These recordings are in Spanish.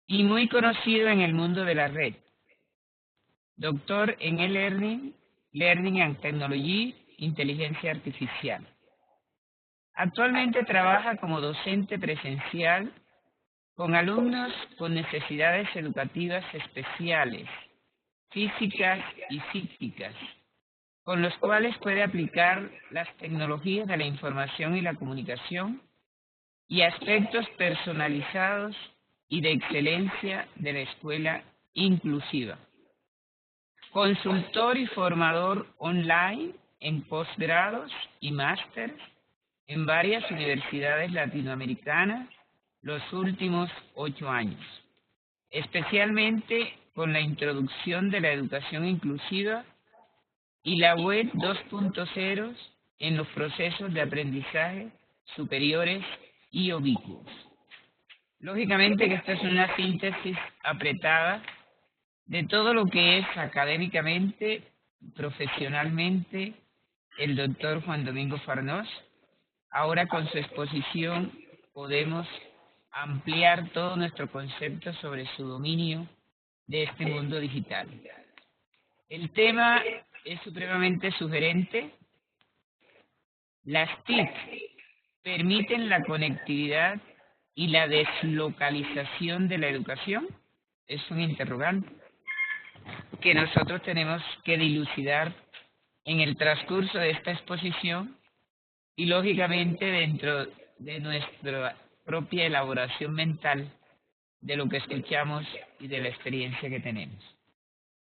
y muy conocido en el mundo de la red. Doctor en e-learning, Learning and Technology, Inteligencia Artificial. Actualmente trabaja como docente presencial con alumnos con necesidades educativas especiales, físicas y psíquicas, con los cuales puede aplicar las tecnologías de la información y la comunicación y aspectos personalizados y de excelencia de la escuela inclusiva. Consultor y formador online en posgrados y másteres en varias universidades latinoamericanas los últimos 8 años, especialmente con la introducción de la educación inclusiva y la web 2.0 en los procesos de aprendizaje superiores y ubicuos. Lógicamente que esta es una síntesis apretada de todo lo que es académicamente, profesionalmente, el doctor Juan Domingo Farnós. Ahora con su exposición podemos ampliar todo nuestro concepto sobre su dominio de este mundo digital. El tema es supremamente sugerente. Las TIC permiten la conectividad y la deslocalización de la educación. Es un interrogante que nosotros tenemos que dilucidar en el transcurso de esta exposición y lógicamente dentro de nuestra propia elaboración mental de lo que escuchamos y de la experiencia que tenemos.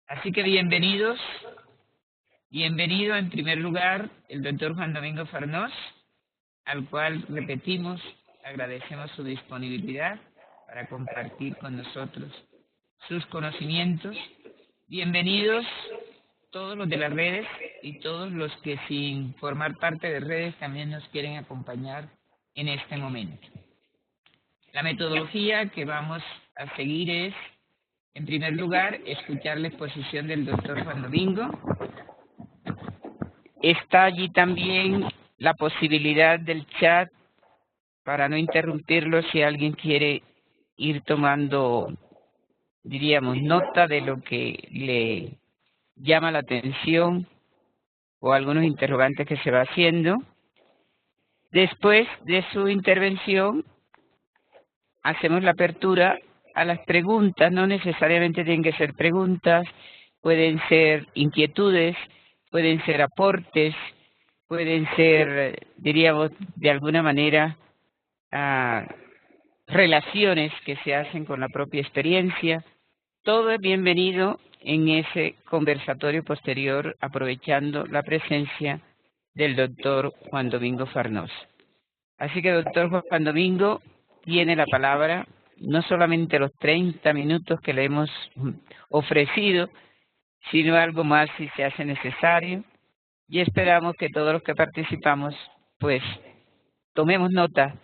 Así que bienvenido en primer lugar el doctor Juan Domingo Farnós, al cual repetimos, agradecemos su disponibilidad para compartir con nosotros sus conocimientos. Bienvenidos todos los de las redes y todos los que sin formar parte de redes también nos quieren acompañar en este momento. La metodología que vamos a seguir es, en primer lugar, escuchar la exposición del doctor Juan Domingo. Está allí también la posibilidad del chat para no interrumpirlo si alguien quiere ir tomando, diríamos, nota de lo que le llama la atención o algunos interrogantes que se va haciendo. Después de su intervención, hacemos la apertura a las preguntas. No necesariamente tienen que ser preguntas, pueden ser inquietudes, pueden ser aportes, pueden ser, diríamos, de alguna manera, relaciones que se hacen con la propia experiencia. Todo es bienvenido en ese conversatorio posterior, aprovechando la presencia del doctor Juan Domingo Farnós. Así que, doctor Juan Domingo, tiene la palabra, no solamente los 30 minutos que le hemos ofrecido, sino algo más si se hace necesario, y esperamos que todos los que participamos, pues, tomemos nota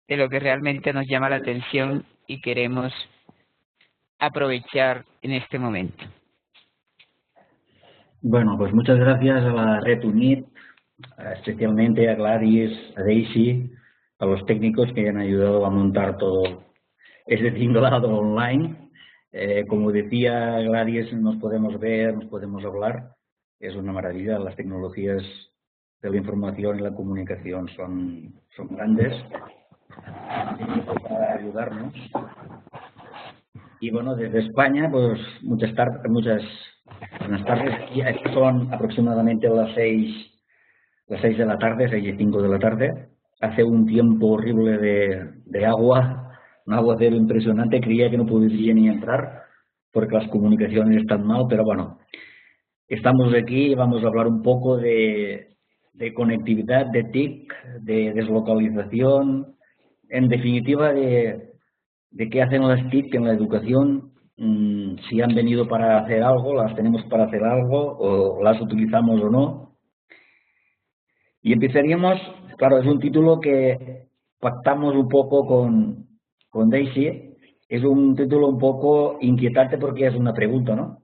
de lo que realmente nos llama la atención y queremos aprovechar en este momento. Bueno, pues muchas gracias a la Red UNIT, especialmente a Gladys, a Daisy, a los técnicos que han ayudado a montar todo este tinglado online. Como decía Gladys, nos podemos ver, nos podemos hablar. Es una maravilla. Las tecnologías de la información y la comunicación son grandes para ayudarnos. Y bueno, desde España, pues buenas tardes. Aquí son aproximadamente las 6 de la tarde, 6 y 5 de la tarde. Hace un tiempo horrible de agua, un aguacero impresionante. Creía que no podría ni entrar porque las comunicaciones están mal, pero bueno, estamos aquí y vamos a hablar un poco de conectividad, de TIC, de deslocalización, en definitiva de qué hacen las TIC en la educación, si han venido para hacer algo, las tenemos para hacer algo, o las utilizamos o no. Y empezaríamos, claro, es un título que pactamos un poco con Daisy, es un título un poco inquietante porque es una pregunta, ¿no?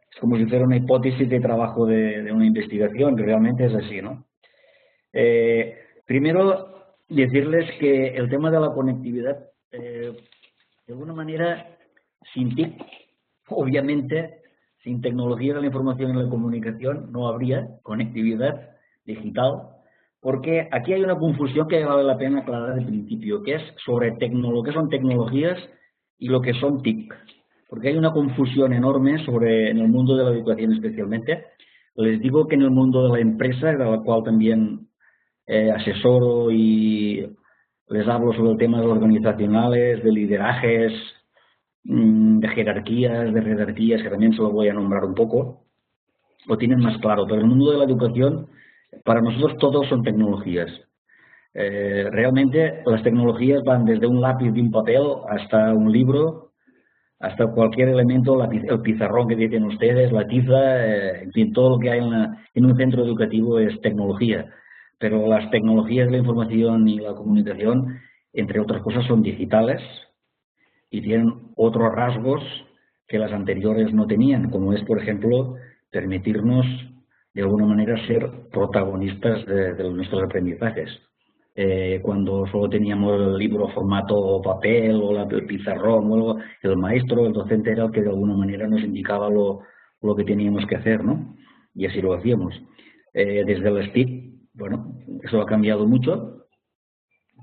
Es como si fuera una hipótesis de trabajo de una investigación, que realmente es así, ¿no? Primero, decirles que el tema de la conectividad, de alguna manera, sin TIC, obviamente, sin tecnología de la información y la comunicación, no habría conectividad digital, porque aquí hay una confusión que vale la pena aclarar de principio, que es sobre lo que son tecnologías y lo que son TIC, porque hay una confusión enorme sobre en el mundo de la educación especialmente. Les digo que en el mundo de la empresa, de la cual también asesoro y les hablo sobre temas organizacionales, de liderajes, de jerarquías, de redactías, que también se lo voy a nombrar un poco, lo tienen más claro. Pero en el mundo de la educación, para nosotros todos son tecnologías. Realmente las tecnologías van desde un lápiz de un papel hasta un libro, hasta cualquier elemento, el pizarrón que tienen ustedes, la tiza, en fin, todo lo que hay en un centro educativo es tecnología. Pero las tecnologías de la información y la comunicación, entre otras cosas, son digitales y tienen otros rasgos que las anteriores no tenían, como es, por ejemplo, permitirnos de alguna manera ser protagonistas de nuestros aprendizajes. Cuando solo teníamos el libro formato papel o el pizarrón, o algo, el maestro, el docente era el que de alguna manera nos indicaba lo que teníamos que hacer, ¿no? Y así lo hacíamos. Desde el STIC, bueno, eso ha cambiado mucho.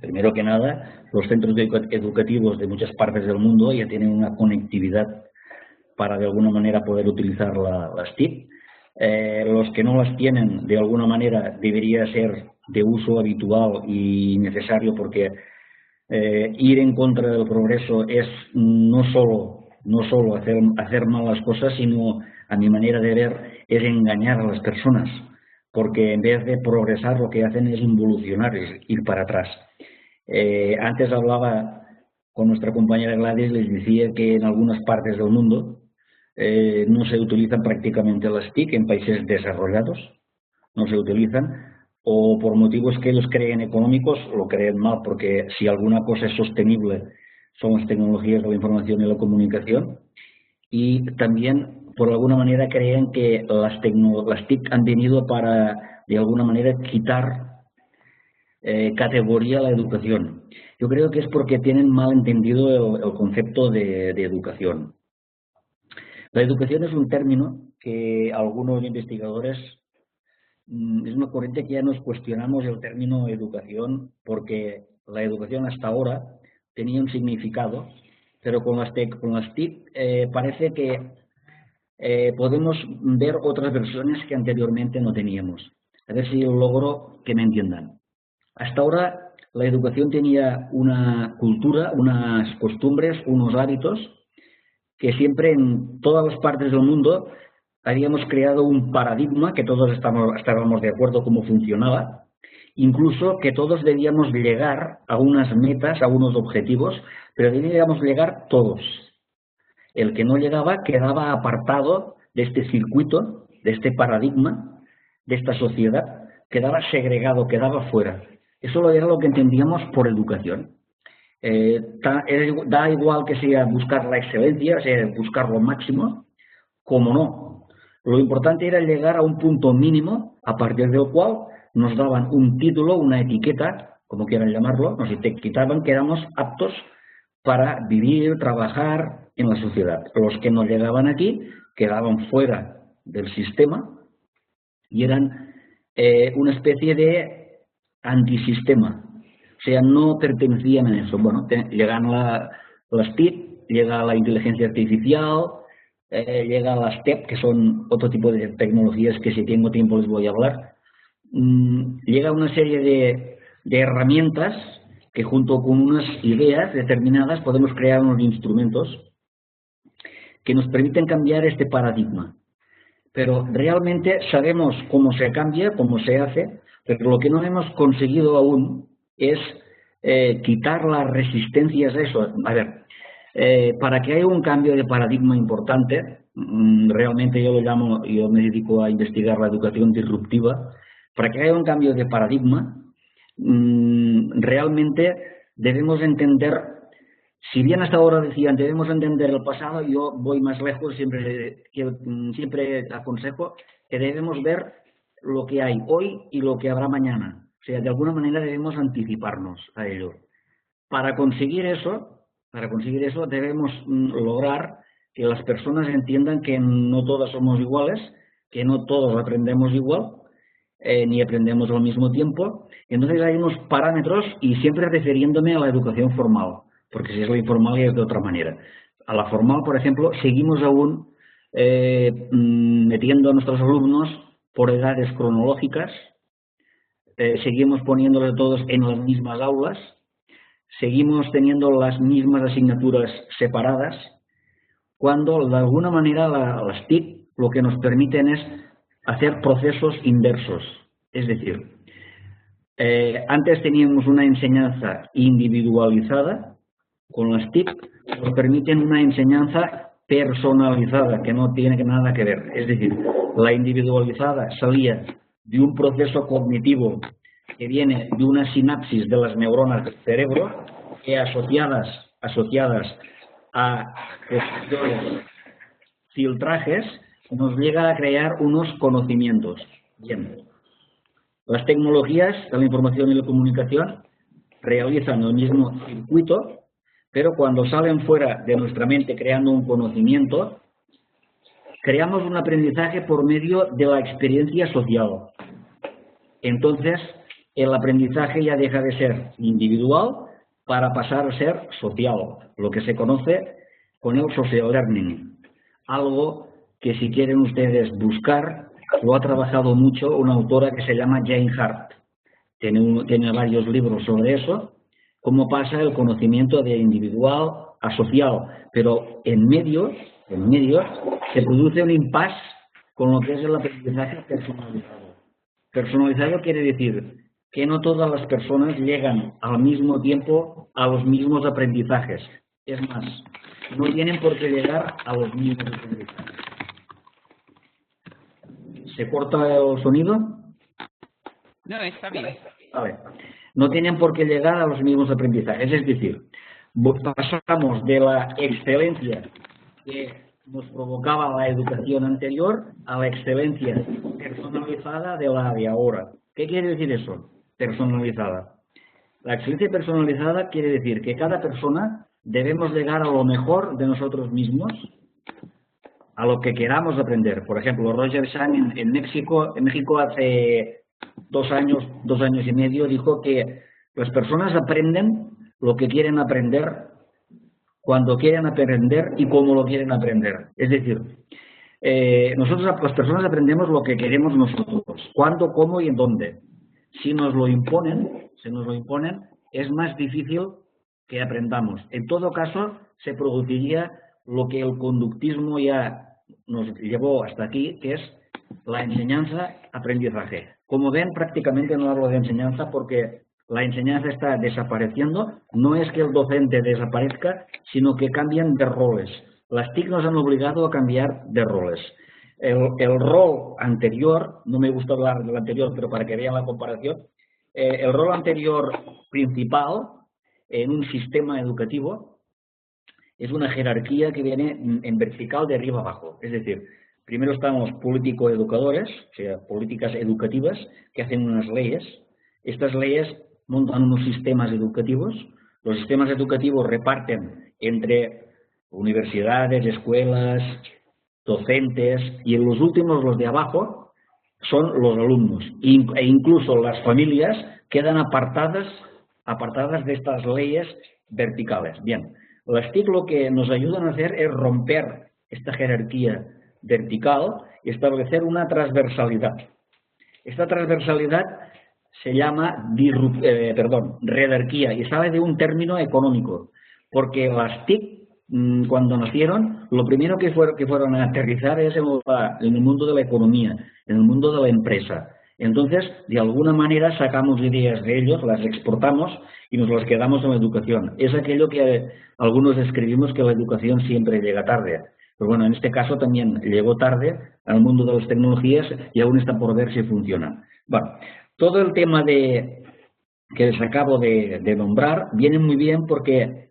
Primero que nada, los centros educativos de muchas partes del mundo ya tienen una conectividad para de alguna manera poder utilizar las TIC. Los que no las tienen, de alguna manera, debería ser de uso habitual y necesario, porque ir en contra del progreso es no solo hacer mal las cosas, sino, a mi manera de ver, es engañar a las personas, porque en vez de progresar lo que hacen es involucionar, es ir para atrás. Antes hablaba con nuestra compañera Gladys, les decía que en algunas partes del mundo no se utilizan prácticamente las TIC, en países desarrollados no se utilizan, o por motivos que ellos creen económicos, lo creen mal, porque si alguna cosa es sostenible son las tecnologías de la información y la comunicación, y también por alguna manera creen que las TIC han venido para de alguna manera quitar categoría a la educación. Yo creo que es porque tienen mal entendido el concepto de educación. La educación es un término que algunos investigadores, es una corriente que ya nos cuestionamos el término educación, porque la educación hasta ahora tenía un significado, pero con las TIC parece que podemos ver otras versiones que anteriormente no teníamos. A ver si logro que me entiendan. Hasta ahora la educación tenía una cultura, unas costumbres, unos hábitos que siempre en todas las partes del mundo habíamos creado un paradigma que todos estábamos de acuerdo cómo funcionaba, incluso que todos debíamos llegar a unas metas, a unos objetivos, pero debíamos llegar todos. El que no llegaba quedaba apartado de este circuito, de este paradigma, de esta sociedad, quedaba segregado, quedaba fuera. Eso era lo que entendíamos por educación. Da igual que sea buscar la excelencia, sea buscar lo máximo, como no. Lo importante era llegar a un punto mínimo a partir del cual nos daban un título, una etiqueta, como quieran llamarlo, nos etiquetaban que éramos aptos para vivir, trabajar en la sociedad. Los que no llegaban aquí quedaban fuera del sistema y eran una especie de antisistema. O sea, no pertenecían a eso. Bueno, llegan las TIC, llega la inteligencia artificial, llega las TEP, que son otro tipo de tecnologías que si tengo tiempo les voy a hablar. Llega una serie de herramientas que junto con unas ideas determinadas podemos crear unos instrumentos que nos permiten cambiar este paradigma. Pero realmente sabemos cómo se cambia, cómo se hace, pero lo que no hemos conseguido aún es quitar las resistencias a eso. A ver, para que haya un cambio de paradigma importante, realmente yo me dedico a investigar la educación disruptiva, para que haya un cambio de paradigma, realmente debemos entender, si bien hasta ahora decían debemos entender el pasado, yo voy más lejos, siempre aconsejo que debemos ver lo que hay hoy y lo que habrá mañana. O sea, de alguna manera debemos anticiparnos a ello. Para conseguir eso, Para conseguir eso debemos lograr que las personas entiendan que no todas somos iguales, que no todos aprendemos igual, ni aprendemos al mismo tiempo. Entonces hay unos parámetros, y siempre refiriéndome a la educación formal, porque si es la informal ya es de otra manera. A la formal, por ejemplo, seguimos aún metiendo a nuestros alumnos por edades cronológicas, seguimos poniéndoles todos en las mismas aulas, seguimos teniendo las mismas asignaturas separadas, cuando de alguna manera las TIC lo que nos permiten es hacer procesos inversos. Es decir, antes teníamos una enseñanza individualizada, con las TIC nos permiten una enseñanza personalizada, que no tiene nada que ver. Es decir, la individualizada salía de un proceso cognitivo que viene de una sinapsis de las neuronas del cerebro, que asociadas a filtrajes nos llega a crear unos conocimientos. Bien. Las tecnologías de la información y la comunicación realizan el mismo circuito, pero cuando salen fuera de nuestra mente creando un conocimiento, creamos un aprendizaje por medio de la experiencia social. Entonces, el aprendizaje ya deja de ser individual para pasar a ser social, lo que se conoce con el social learning. Algo que, si quieren ustedes buscar, lo ha trabajado mucho una autora que se llama Jane Hart. Tiene varios libros sobre eso, cómo pasa el conocimiento de individual a social, pero en medio se produce un impasse con lo que es el aprendizaje personalizado. Personalizado quiere decir que no todas las personas llegan al mismo tiempo a los mismos aprendizajes. Es más, no tienen por qué llegar a los mismos aprendizajes. ¿Se corta el sonido? No, está bien. Vale. No tienen por qué llegar a los mismos aprendizajes. Es decir, pasamos de la excelencia que nos provocaba la educación anterior a la excelencia personalizada de la de ahora. ¿Qué quiere decir eso? Personalizada. La excelencia personalizada quiere decir que cada persona debemos llegar a lo mejor de nosotros mismos, a lo que queramos aprender. Por ejemplo, Roger Chang en México hace 2 años y medio dijo que las personas aprenden lo que quieren aprender, cuando quieren aprender y cómo lo quieren aprender. Es decir, nosotros las personas aprendemos lo que queremos nosotros, cuándo, cómo y en dónde. Si nos lo imponen, es más difícil que aprendamos. En todo caso, se produciría lo que el conductismo ya nos llevó hasta aquí, que es la enseñanza-aprendizaje. Como ven, prácticamente no hablo de enseñanza porque la enseñanza está desapareciendo. No es que el docente desaparezca, sino que cambian de roles. Las TIC nos han obligado a cambiar de roles. El rol anterior, no me gusta hablar del anterior, pero para que vean la comparación, el rol anterior principal en un sistema educativo es una jerarquía que viene en vertical de arriba abajo. Es decir, primero estamos político-educadores, o sea, políticas educativas que hacen unas leyes. Estas leyes montan unos sistemas educativos. Los sistemas educativos reparten entre universidades, escuelas, docentes, y en los últimos, los de abajo, son los alumnos. E incluso las familias quedan apartadas de estas leyes verticales. Bien, las TIC lo que nos ayudan a hacer es romper esta jerarquía vertical y establecer una transversalidad. Esta transversalidad se llama redarquía y sale de un término económico, porque las TIC, cuando nacieron, lo primero que fueron a aterrizar es en el mundo de la economía, en el mundo de la empresa. Entonces, de alguna manera sacamos ideas de ellos, las exportamos y nos las quedamos en la educación. Es aquello que algunos escribimos, que la educación siempre llega tarde. Pero bueno, en este caso también llegó tarde al mundo de las tecnologías y aún está por ver si funciona. Bueno, todo el tema que les acabo de nombrar viene muy bien porque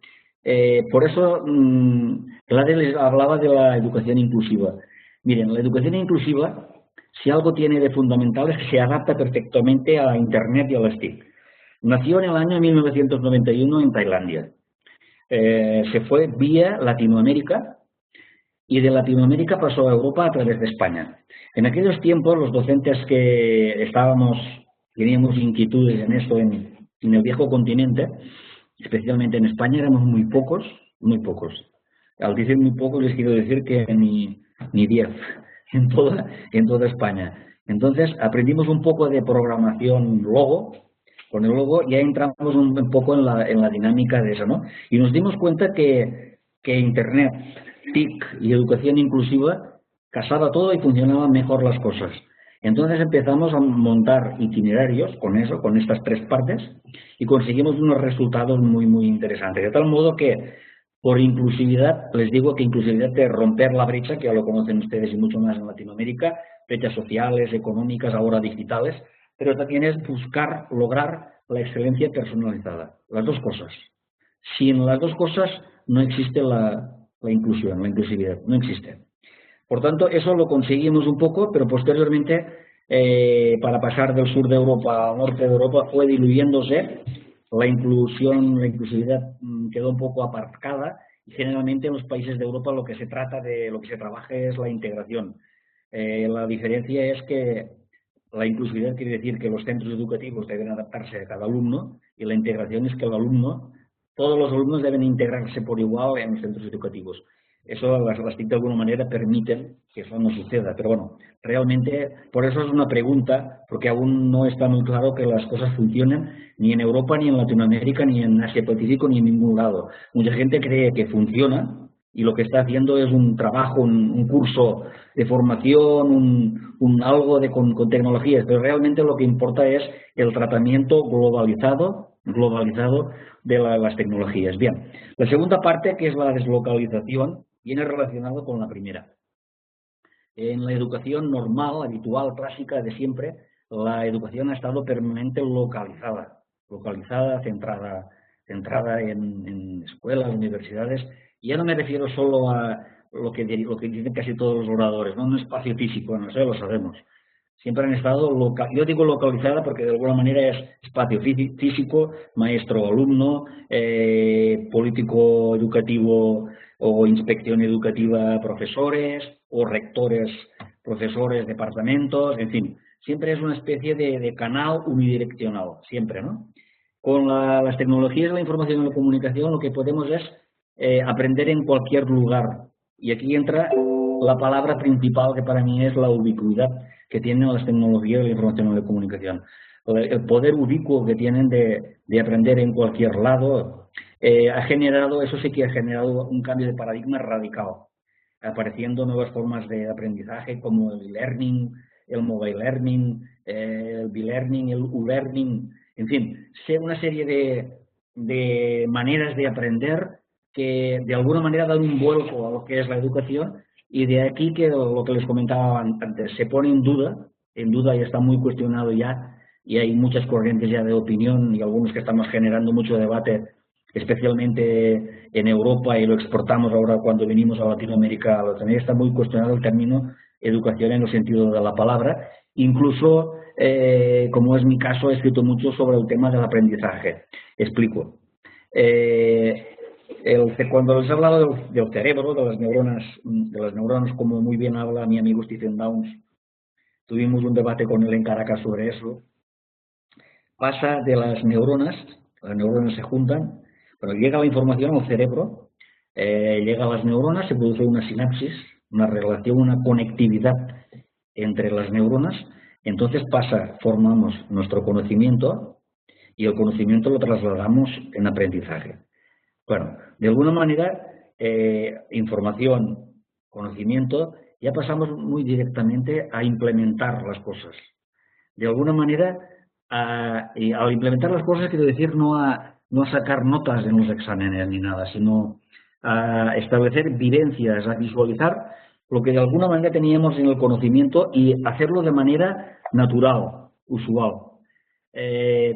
por eso Gladys les hablaba de la educación inclusiva. Miren, la educación inclusiva, si algo tiene de fundamental, es que se adapta perfectamente a Internet y a las TIC. Nació en el año 1991 en Tailandia. se fue vía Latinoamérica y de Latinoamérica pasó a Europa a través de España. En aquellos tiempos los docentes que teníamos inquietudes en esto en el viejo continente, especialmente en España, éramos muy pocos, muy pocos. Al decir muy pocos les quiero decir que ni 10 en toda España. Entonces aprendimos un poco de programación Logo. Con el Logo ya entramos un poco en la dinámica de eso, ¿no? Y nos dimos cuenta que Internet, TIC y educación inclusiva casaba todo y funcionaban mejor las cosas. Entonces empezamos a montar itinerarios con eso, con estas tres partes, y conseguimos unos resultados muy, muy interesantes. De tal modo que, por inclusividad, les digo que inclusividad de romper la brecha, que ya lo conocen ustedes y mucho más en Latinoamérica, brechas sociales, económicas, ahora digitales, pero también es lograr la excelencia personalizada. Las dos cosas. Sin las dos cosas no existe la inclusión, la inclusividad, no existe. Por tanto, eso lo conseguimos un poco, pero posteriormente, para pasar del sur de Europa al norte de Europa, fue diluyéndose. La inclusividad quedó un poco aparcada y generalmente en los países de Europa lo que se trabaja es la integración. La diferencia es que la inclusividad quiere decir que los centros educativos deben adaptarse a cada alumno y la integración es que todos los alumnos deben integrarse por igual en los centros educativos. Eso las TIC de alguna manera permiten que eso no suceda, pero bueno, realmente por eso es una pregunta, porque aún no está muy claro que las cosas funcionen ni en Europa, ni en Latinoamérica, ni en Asia Pacífico, ni en ningún lado. Mucha gente cree que funciona y lo que está haciendo es un trabajo, un curso de formación, algo con tecnologías, pero realmente lo que importa es el tratamiento globalizado de las tecnologías. Bien, la segunda parte, que es la deslocalización, viene relacionado con la primera. En la educación normal, habitual, clásica de siempre, la educación ha estado permanentemente localizada, centrada en escuelas, universidades. Y ya no me refiero solo a lo que dicen casi todos los oradores, ¿no? Un espacio físico, no sé, lo sabemos. Siempre han estado, yo digo localizada porque de alguna manera es espacio físico, maestro-alumno, político educativo o inspección educativa, profesores o rectores, profesores, departamentos, en fin. Siempre es una especie de canal unidireccional, siempre, ¿no? Con las tecnologías de la información y la comunicación lo que podemos es aprender en cualquier lugar. Y aquí entra la palabra principal que para mí es la ubicuidad que tienen las tecnologías de la información y la comunicación. El poder ubicuo que tienen de aprender en cualquier lado eso sí que ha generado un cambio de paradigma radical, apareciendo nuevas formas de aprendizaje como el e-learning, el mobile learning, el b-learning, el u-learning, en fin, una serie de maneras de aprender que de alguna manera dan un vuelco a lo que es la educación y de aquí que lo que les comentaba antes, se pone en duda y está muy cuestionado ya y hay muchas corrientes ya de opinión y algunos que estamos generando mucho debate, especialmente en Europa y lo exportamos ahora cuando venimos a Latinoamérica. Está muy cuestionado el término educación en el sentido de la palabra. Incluso, como es mi caso, he escrito mucho sobre el tema del aprendizaje. Explico. Cuando les he hablado del cerebro, de las neuronas, como muy bien habla mi amigo Stephen Downes, tuvimos un debate con él en Caracas sobre eso. Pasa de las neuronas se juntan, pero llega la información al cerebro, llega a las neuronas, se produce una sinapsis, una relación, una conectividad entre las neuronas, entonces formamos nuestro conocimiento y el conocimiento lo trasladamos en aprendizaje. Bueno, de alguna manera, información, conocimiento, ya pasamos muy directamente a implementar las cosas. De alguna manera, al implementar las cosas, quiero decir no a sacar notas en los exámenes ni nada, sino a establecer vivencias, a visualizar lo que de alguna manera teníamos en el conocimiento y hacerlo de manera natural, usual.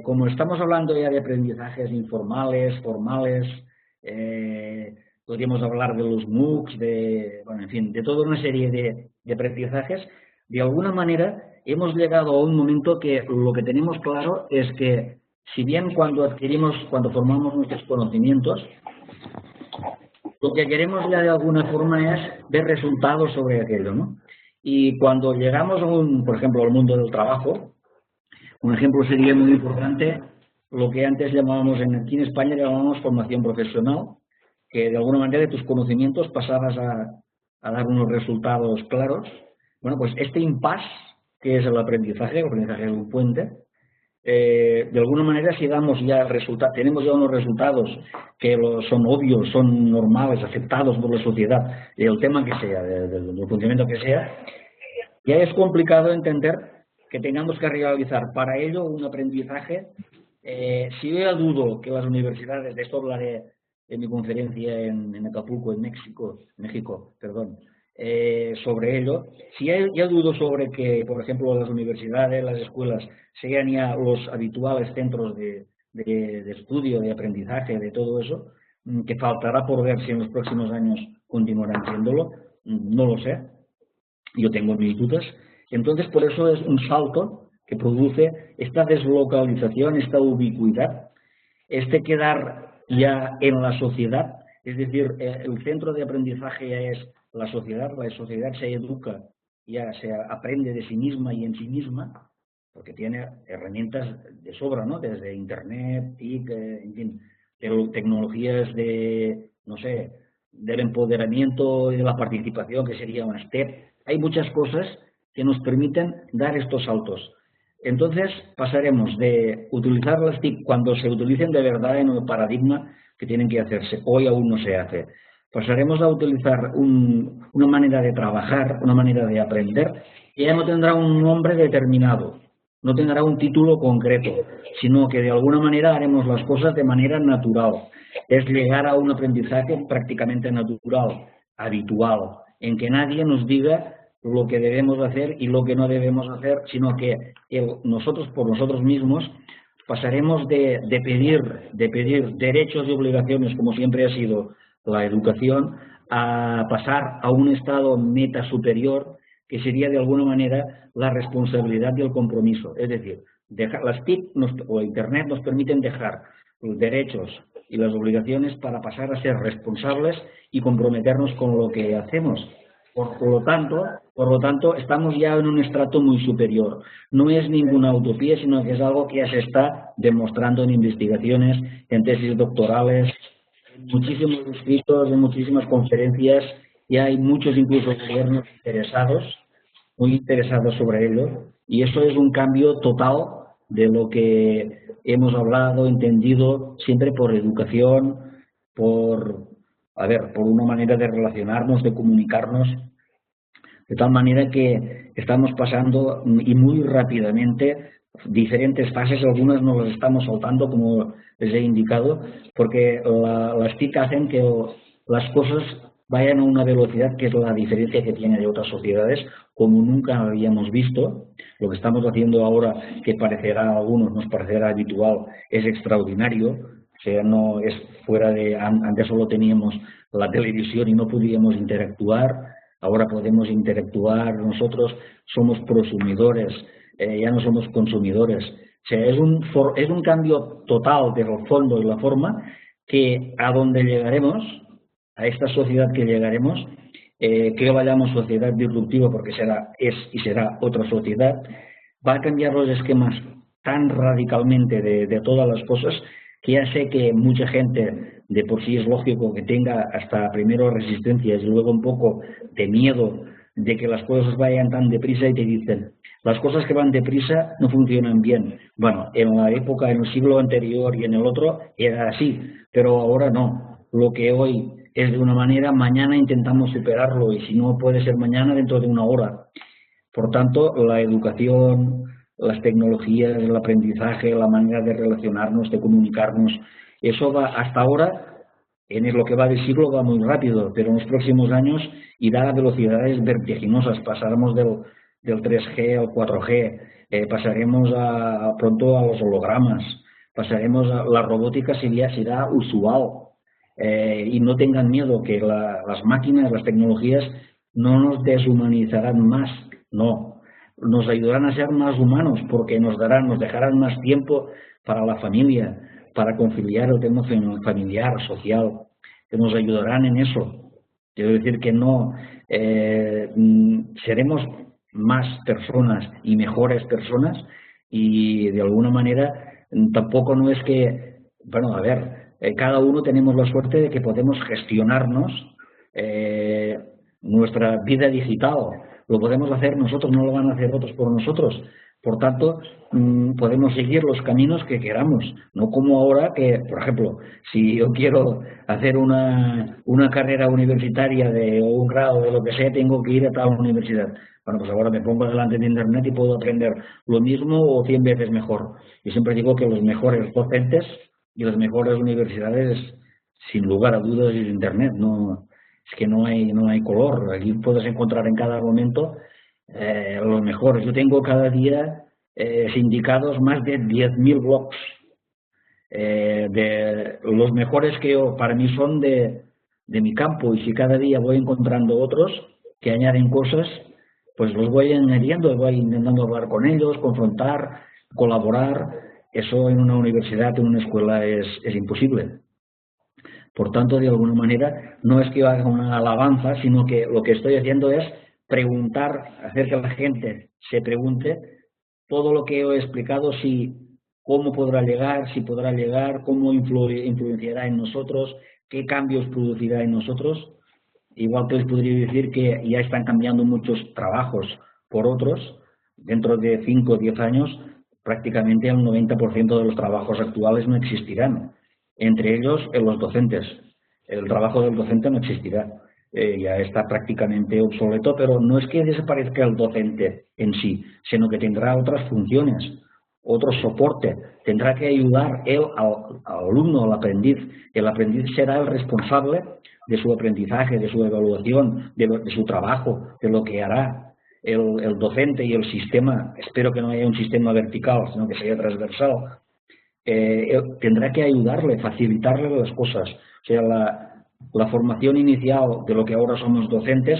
Como estamos hablando ya de aprendizajes informales, formales, podríamos hablar de los MOOCs, en fin, de toda una serie de aprendizajes. De alguna manera hemos llegado a un momento que lo que tenemos claro es que, si bien cuando formamos nuestros conocimientos, lo que queremos ya de alguna forma es ver resultados sobre aquello, ¿no? Y cuando llegamos, por ejemplo, al mundo del trabajo, un ejemplo sería muy importante lo que antes llamábamos, aquí en España llamábamos formación profesional, que de alguna manera de tus conocimientos pasabas a dar unos resultados claros. Bueno, pues este impasse, que es el aprendizaje es un puente, de alguna manera si damos ya resultados, tenemos ya unos resultados que son obvios, son normales, aceptados por la sociedad, el tema que sea, del funcionamiento que sea, ya es complicado entender que tengamos que realizar para ello un aprendizaje. Si yo ya dudo que las universidades, de esto hablaré en mi conferencia en Acapulco, en México, sobre ello, si ya dudo sobre que, por ejemplo, las universidades, las escuelas, sean ya los habituales centros de estudio, de aprendizaje, de todo eso, que faltará por ver si en los próximos años continuarán siéndolo, no lo sé, yo tengo mis dudas. Entonces, por eso es un salto que produce esta deslocalización, esta ubicuidad, este quedar ya en la sociedad, es decir, el centro de aprendizaje ya es la sociedad se educa, ya se aprende de sí misma y en sí misma, porque tiene herramientas de sobra, ¿no? Desde Internet, TIC, en fin, tecnologías del empoderamiento y de la participación, que sería una STEP. Hay muchas cosas que nos permiten dar estos saltos. Entonces pasaremos de utilizar las TIC cuando se utilicen de verdad en el paradigma que tienen que hacerse. Hoy aún no se hace. Pasaremos a utilizar una manera de trabajar, una manera de aprender, que ya no tendrá un nombre determinado, no tendrá un título concreto, sino que de alguna manera haremos las cosas de manera natural. Es llegar a un aprendizaje prácticamente natural, habitual, en que nadie nos diga lo que debemos hacer y lo que no debemos hacer, sino que nosotros por nosotros mismos pasaremos de pedir derechos y obligaciones, como siempre ha sido la educación, a pasar a un estado meta superior, que sería de alguna manera la responsabilidad y el compromiso. Es decir, las TIC o Internet nos permiten dejar los derechos y las obligaciones para pasar a ser responsables y comprometernos con lo que hacemos. Por lo tanto, estamos ya en un estrato muy superior. No es ninguna utopía, sino que es algo que ya se está demostrando en investigaciones, en tesis doctorales, en muchísimos escritos, en muchísimas conferencias, y hay muchos incluso gobiernos muy interesados sobre ello, y eso es un cambio total de lo que hemos hablado, entendido, siempre por educación, por una manera de relacionarnos, de comunicarnos, de tal manera que estamos pasando y muy rápidamente diferentes fases, algunas nos las estamos saltando, como les he indicado, porque las TIC hacen que las cosas vayan a una velocidad que es la diferencia que tiene de otras sociedades, como nunca habíamos visto. Lo que estamos haciendo ahora, que parecerá a algunos, nos parecerá habitual, es extraordinario. O sea, no es fuera de... Antes solo teníamos la televisión y no podíamos interactuar. Ahora podemos interactuar, nosotros somos prosumidores, ya no somos consumidores. O sea, es un cambio total del fondo y la forma, que a donde llegaremos, a esta sociedad que llegaremos, que vayamos sociedad disruptiva, porque será otra sociedad, va a cambiar los esquemas tan radicalmente de todas las cosas, que ya sé que mucha gente, de por sí es lógico que tenga hasta primero resistencias y luego un poco de miedo de que las cosas vayan tan deprisa, y te dicen, las cosas que van deprisa no funcionan bien. Bueno, en la época, en el siglo anterior y en el otro era así, pero ahora no. Lo que hoy es de una manera, mañana intentamos superarlo, y si no puede ser mañana, dentro de una hora. Por tanto, la educación, las tecnologías, el aprendizaje, la manera de relacionarnos, de comunicarnos, eso va hasta ahora, en lo que va del siglo, va muy rápido, pero en los próximos años irá a velocidades vertiginosas. Pasaremos del 3G al 4G, pasaremos pronto a los hologramas, pasaremos a la robótica, será usual. Y no tengan miedo que las máquinas, las tecnologías no nos deshumanizarán más, no. Nos ayudarán a ser más humanos, porque nos dejarán más tiempo para la familia, para conciliar el tema familiar, social. que nos ayudarán en eso. Quiero decir que no seremos más personas y mejores personas, y de alguna manera tampoco no es que, bueno, a ver, cada uno tenemos la suerte de que podemos gestionarnos nuestra vida digital. Lo podemos hacer nosotros, no lo van a hacer otros por nosotros. Por tanto, podemos seguir los caminos que queramos, no como ahora que, por ejemplo, si yo quiero hacer una carrera universitaria o un grado de lo que sea, tengo que ir a tal universidad. Bueno, pues ahora me pongo delante de Internet y puedo aprender lo mismo o 100 veces mejor. Yo siempre digo que los mejores docentes y las mejores universidades, sin lugar a dudas, es Internet. No, es que no hay color. Aquí puedes encontrar en cada momento los mejores. Yo tengo cada día sindicados más de 10.000 blogs. De los mejores que para mí son de mi campo, y si cada día voy encontrando otros que añaden cosas, pues los voy añadiendo, voy intentando hablar con ellos, confrontar, colaborar. Eso en una universidad, en una escuela es imposible. Por tanto, de alguna manera, no es que yo haga una alabanza, sino que lo que estoy haciendo es preguntar, hacer que la gente se pregunte todo lo que he explicado, cómo podrá llegar, si podrá llegar, cómo influenciará en nosotros, qué cambios producirá en nosotros. Igual que les podría decir que ya están cambiando muchos trabajos por otros. Dentro de 5 o 10 años, prácticamente el 90% de los trabajos actuales no existirán. Entre ellos, los docentes. El trabajo del docente no existirá. Ya está prácticamente obsoleto, pero no es que desaparezca el docente en sí, sino que tendrá otras funciones, otro soporte. Tendrá que ayudar él al alumno, al aprendiz. El aprendiz será el responsable de su aprendizaje, de su evaluación, de su trabajo, de lo que hará. El docente y el sistema, espero que no haya un sistema vertical, sino que sea transversal, tendrá que ayudarle, facilitarle las cosas. O sea, la formación inicial de lo que ahora somos docentes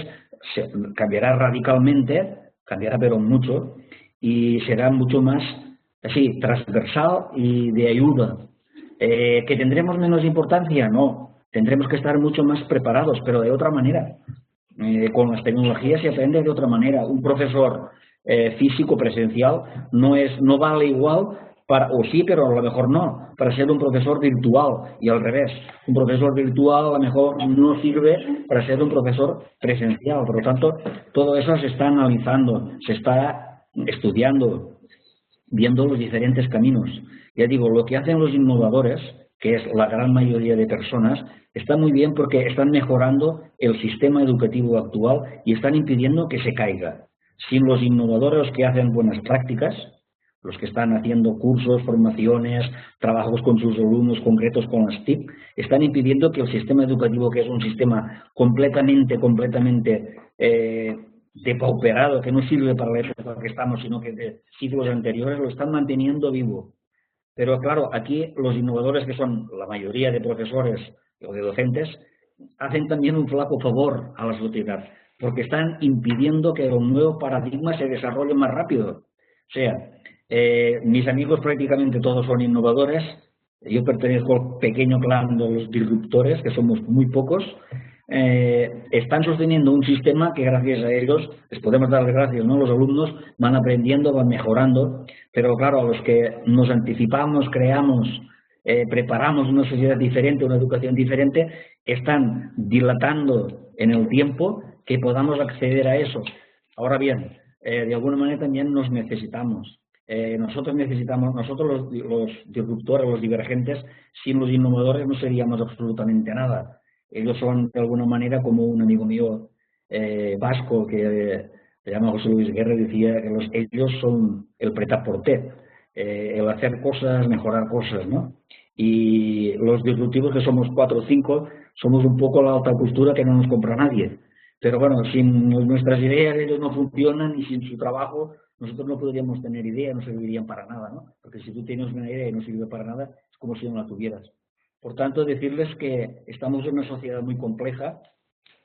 cambiará radicalmente, cambiará pero mucho, y será mucho más así, transversal y de ayuda. ¿Que tendremos menos importancia? No, tendremos que estar mucho más preparados, pero de otra manera. Con las tecnologías se aprende de otra manera. Un profesor físico presencial no vale igual o sí, pero a lo mejor no, para ser un profesor virtual, y al revés. Un profesor virtual a lo mejor no sirve para ser un profesor presencial. Por lo tanto, todo eso se está analizando, se está estudiando, viendo los diferentes caminos. Ya digo, lo que hacen los innovadores, que es la gran mayoría de personas, está muy bien porque están mejorando el sistema educativo actual y están impidiendo que se caiga. Sin los innovadores que hacen buenas prácticas, los que están haciendo cursos, formaciones, trabajos con sus alumnos concretos con las TIC, están impidiendo que el sistema educativo, que es un sistema completamente depauperado, que no sirve para la época que estamos, sino que de siglos anteriores, lo están manteniendo vivo. Pero claro, aquí los innovadores, que son la mayoría de profesores o de docentes, hacen también un flaco favor a la sociedad, porque están impidiendo que el nuevo paradigma se desarrolle más rápido. O sea, mis amigos prácticamente todos son innovadores. Yo pertenezco al pequeño clan de los disruptores, que somos muy pocos. Están sosteniendo un sistema que gracias a ellos les podemos dar las gracias, ¿no? Los alumnos van aprendiendo, van mejorando, pero claro, a los que nos anticipamos, creamos, preparamos una sociedad diferente, una educación diferente, están dilatando en el tiempo que podamos acceder a eso. Ahora bien, de alguna manera también nos necesitamos. Nosotros los disruptores, los divergentes, sin los innovadores no seríamos absolutamente nada. Ellos son de alguna manera como un amigo mío vasco que se llama José Luis Guerra, decía que ellos son el prêt-à-porter, el hacer cosas, mejorar cosas, ¿no? Y los disruptivos, que somos 4 o 5, somos un poco la alta costura que no nos compra nadie. Pero bueno, sin nuestras ideas ellos no funcionan, y sin su trabajo nosotros no podríamos tener idea, no servirían para nada, ¿no? Porque si tú tienes una idea y no sirve para nada, es como si no la tuvieras. Por tanto, decirles que estamos en una sociedad muy compleja.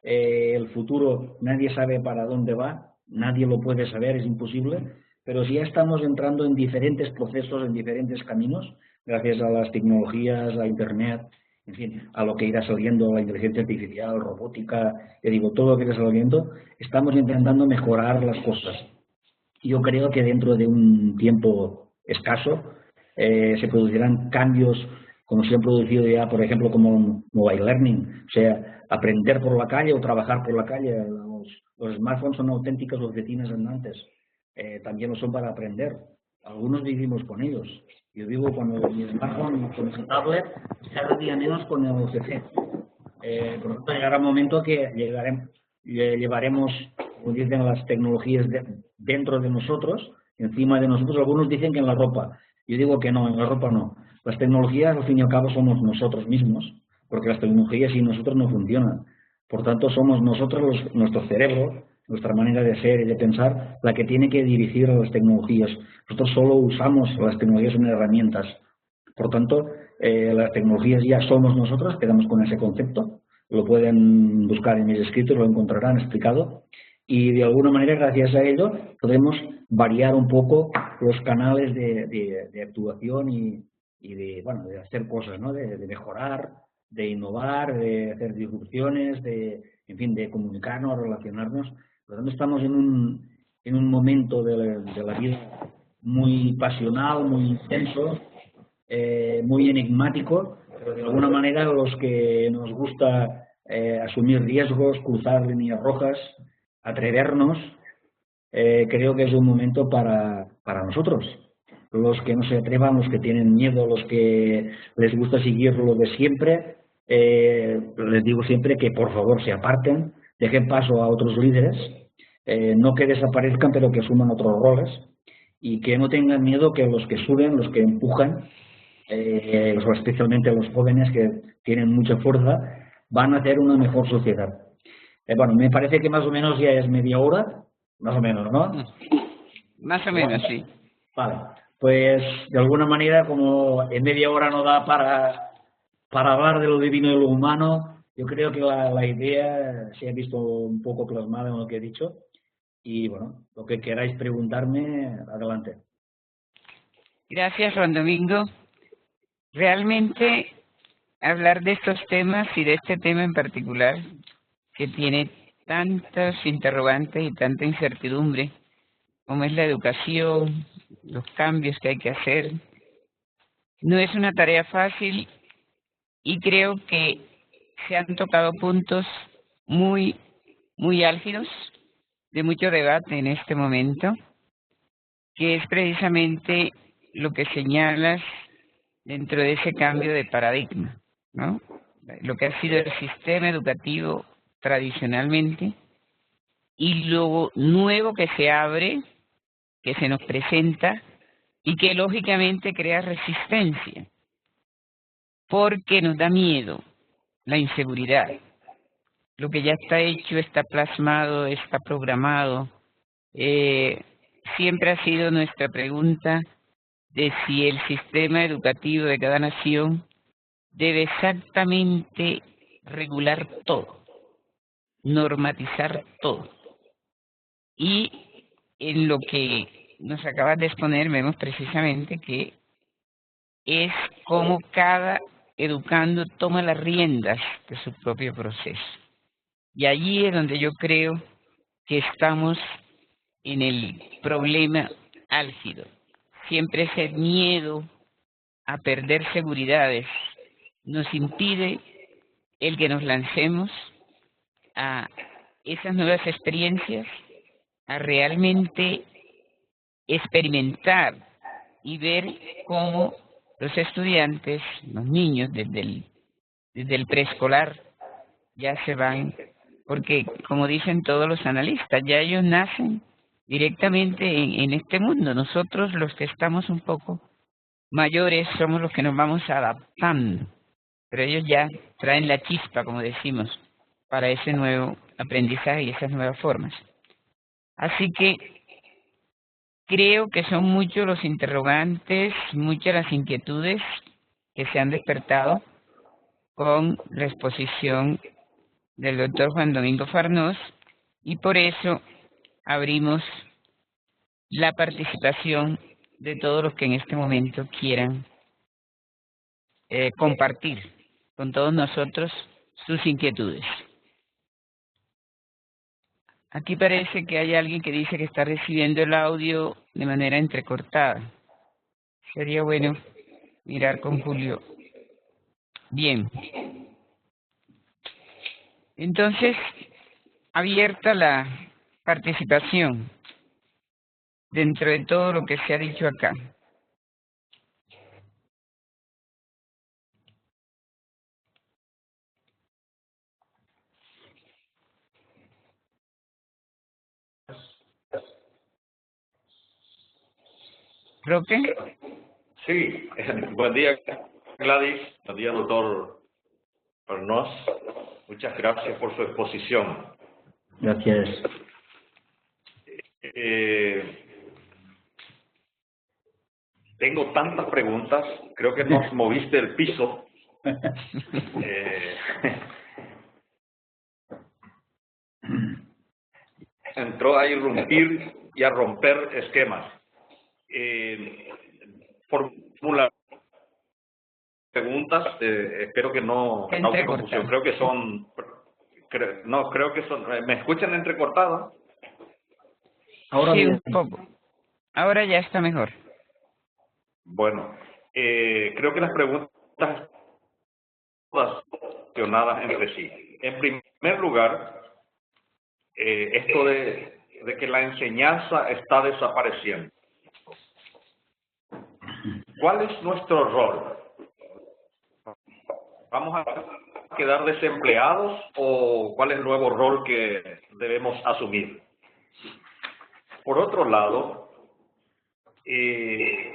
El futuro nadie sabe para dónde va, nadie lo puede saber, es imposible, pero sí estamos entrando en diferentes procesos, en diferentes caminos, gracias a las tecnologías, a Internet en fin, a lo que irá saliendo, la inteligencia artificial, robótica, te digo, todo lo que irá saliendo, estamos intentando mejorar las cosas. Yo creo que dentro de un tiempo escaso se producirán cambios como se han producido ya, por ejemplo, como mobile learning, o sea, aprender por la calle o trabajar por la calle. Los smartphones son auténticas oficinas andantes, también lo son para aprender. Algunos vivimos con ellos. Yo vivo con mi smartphone, con mi tablet, cada día menos con el UCC. Por lo tanto, llegará un momento que llevaremos, como dicen, las tecnologías dentro de nosotros, encima de nosotros. Algunos dicen que en la ropa. Yo digo que no, en la ropa no. Las tecnologías, al fin y al cabo, somos nosotros mismos, porque las tecnologías sin nosotros no funcionan. Por tanto, somos nosotros, nuestro cerebro, nuestra manera de ser y de pensar, la que tiene que dirigir a las tecnologías. Nosotros solo usamos las tecnologías como herramientas. Por tanto, las tecnologías ya somos nosotros, quedamos con ese concepto. Lo pueden buscar en mis escritos, lo encontrarán explicado. Y de alguna manera, gracias a ello, podemos variar un poco los canales de actuación y de hacer cosas, ¿no? De mejorar, de innovar, de hacer disrupciones, en fin, de comunicarnos, relacionarnos. Por lo tanto, estamos en un momento de la vida muy pasional, muy intenso, muy enigmático, pero de alguna manera los que nos gusta asumir riesgos, cruzar líneas rojas, atrevernos, creo que es un momento para nosotros. Los que no se atrevan, los que tienen miedo, los que les gusta seguir lo de siempre, les digo siempre que por favor se aparten, dejen paso a otros líderes, no que desaparezcan, pero que asuman otros roles y que no tengan miedo que los que suben, los que empujan, especialmente los jóvenes que tienen mucha fuerza, van a hacer una mejor sociedad. Bueno, me parece que más o menos ya es media hora, más o menos, ¿no? Más o menos, sí. Vale, pues de alguna manera, como en media hora no da para hablar de lo divino y lo humano, yo creo que la idea se ha visto un poco plasmada en lo que he dicho. Y bueno, lo que queráis preguntarme, adelante. Gracias, Juan Domingo. Realmente hablar de estos temas y de este tema en particular, que tiene tantas interrogantes y tanta incertidumbre, como es la educación, los cambios que hay que hacer, no es una tarea fácil y creo que se han tocado puntos muy álgidos, de mucho debate en este momento, que es precisamente lo que señalas dentro de ese cambio de paradigma, ¿no? Lo que ha sido el sistema educativo tradicionalmente y lo nuevo que se abre, que se nos presenta y que lógicamente crea resistencia, porque nos da miedo, la inseguridad. Lo que ya está hecho, está plasmado, está programado. Siempre ha sido nuestra pregunta de si el sistema educativo de cada nación debe exactamente regular todo, normatizar todo. Y en lo que nos acabas de exponer vemos precisamente que es como cada educando toma las riendas de su propio proceso. Y allí es donde yo creo que estamos en el problema álgido. Siempre ese miedo a perder seguridades nos impide el que nos lancemos a esas nuevas experiencias, a realmente experimentar y ver cómo los estudiantes, los niños desde el preescolar ya se van, porque como dicen todos los analistas, ya ellos nacen directamente en este mundo. Nosotros los que estamos un poco mayores somos los que nos vamos adaptando, pero ellos ya traen la chispa, como decimos, para ese nuevo aprendizaje y esas nuevas formas. Así que creo que son muchos los interrogantes, muchas las inquietudes que se han despertado con la exposición del doctor Juan Domingo Farnós, y por eso abrimos la participación de todos los que en este momento quieran compartir con todos nosotros sus inquietudes. Aquí parece que hay alguien que dice que está recibiendo el audio de manera entrecortada. Sería bueno mirar con Julio. Bien. Entonces, abierta la participación dentro de todo lo que se ha dicho acá. Roque. Sí, buen día Gladys, buen día doctor Arnós. Muchas gracias por su exposición. Gracias. Tengo tantas preguntas, creo que nos moviste el piso. Entró a irrumpir y a romper esquemas. Formula preguntas, espero que no cause confusión. Creo que son, ¿me escuchan entrecortado? Ahora sí, un poco. Ahora ya está mejor. Bueno, creo que las preguntas están relacionadas entre sí. En primer lugar, esto de que la enseñanza está desapareciendo. ¿Cuál es nuestro rol? ¿Vamos a quedar desempleados o cuál es el nuevo rol que debemos asumir? Por otro lado,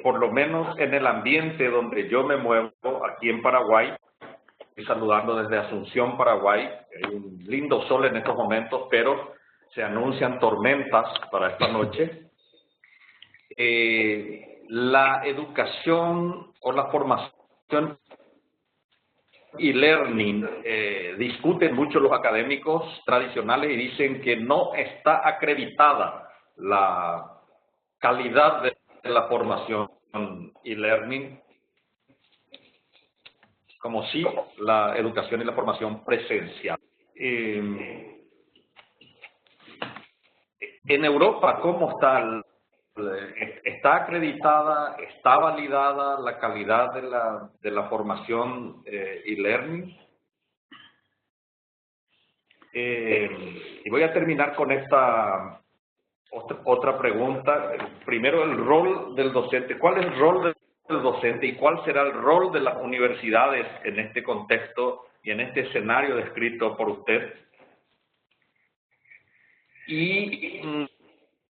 por lo menos en el ambiente donde yo me muevo, aquí en Paraguay, estoy saludando desde Asunción, Paraguay, hay un lindo sol en estos momentos, pero se anuncian tormentas para esta noche. La educación o la formación y learning discuten mucho los académicos tradicionales y dicen que no está acreditada la calidad de la formación y learning como si la educación y la formación presencial. En Europa, ¿cómo está? ¿Está acreditada, está validada la calidad de la formación y learning? Y voy a terminar con esta otra pregunta. Primero, el rol del docente. ¿Cuál es el rol del docente y cuál será el rol de las universidades en este contexto y en este escenario descrito por usted? Y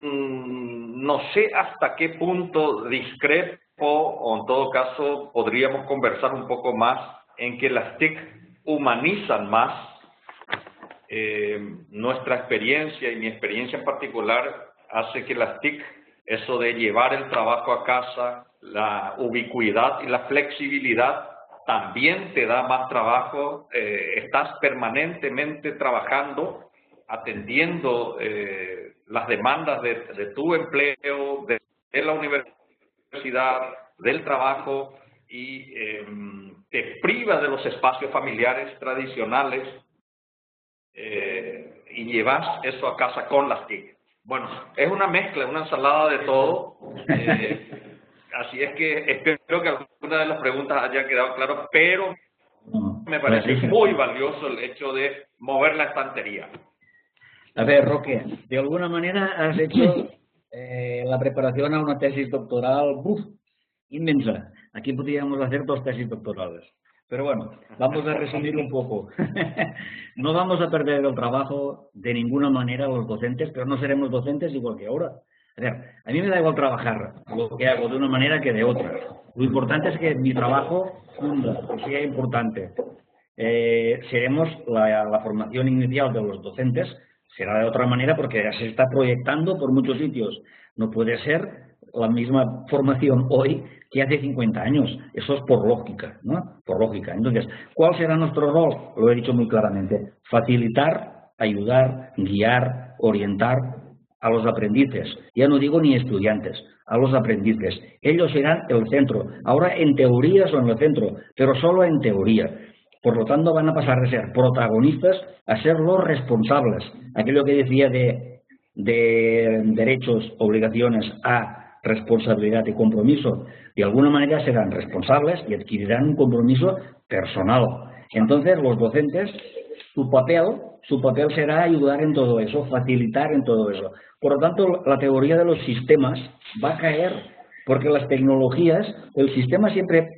no sé hasta qué punto discrepo, o en todo caso podríamos conversar un poco más en que las TIC humanizan más. Nuestra experiencia y mi experiencia en particular hace que las TIC, eso de llevar el trabajo a casa, la ubicuidad y la flexibilidad, también te da más trabajo, estás permanentemente trabajando, atendiendo las demandas de tu empleo, de la universidad, del trabajo, y te priva de los espacios familiares tradicionales y llevas eso a casa con las TIC. Bueno, es una mezcla, una ensalada de todo. Así es que espero que alguna de las preguntas haya quedado claro, pero me parece muy valioso el hecho de mover la estantería. A ver, Roque, de alguna manera has hecho la preparación a una tesis doctoral inmensa. Aquí podríamos hacer 2 tesis doctorales. Pero bueno, vamos a resumir un poco. No vamos a perder el trabajo de ninguna manera los docentes, pero no seremos docentes igual que ahora. A ver, a mí me da igual trabajar lo que hago de una manera que de otra. Lo importante es que mi trabajo sea importante. Seremos la formación inicial de los docentes será de otra manera porque ya se está proyectando por muchos sitios. No puede ser la misma formación hoy que hace 50 años. Eso es por lógica, ¿no? Por lógica. Entonces, ¿cuál será nuestro rol? Lo he dicho muy claramente. Facilitar, ayudar, guiar, orientar a los aprendices. Ya no digo ni estudiantes, a los aprendices. Ellos serán el centro. Ahora en teoría son el centro, pero solo en teoría. Por lo tanto, van a pasar de ser protagonistas a ser los responsables. Aquello que decía de derechos, obligaciones a responsabilidad y compromiso, de alguna manera serán responsables y adquirirán un compromiso personal. Entonces, los docentes, su papel será ayudar en todo eso, facilitar en todo eso. Por lo tanto, la teoría de los sistemas va a caer porque las tecnologías, el sistema siempre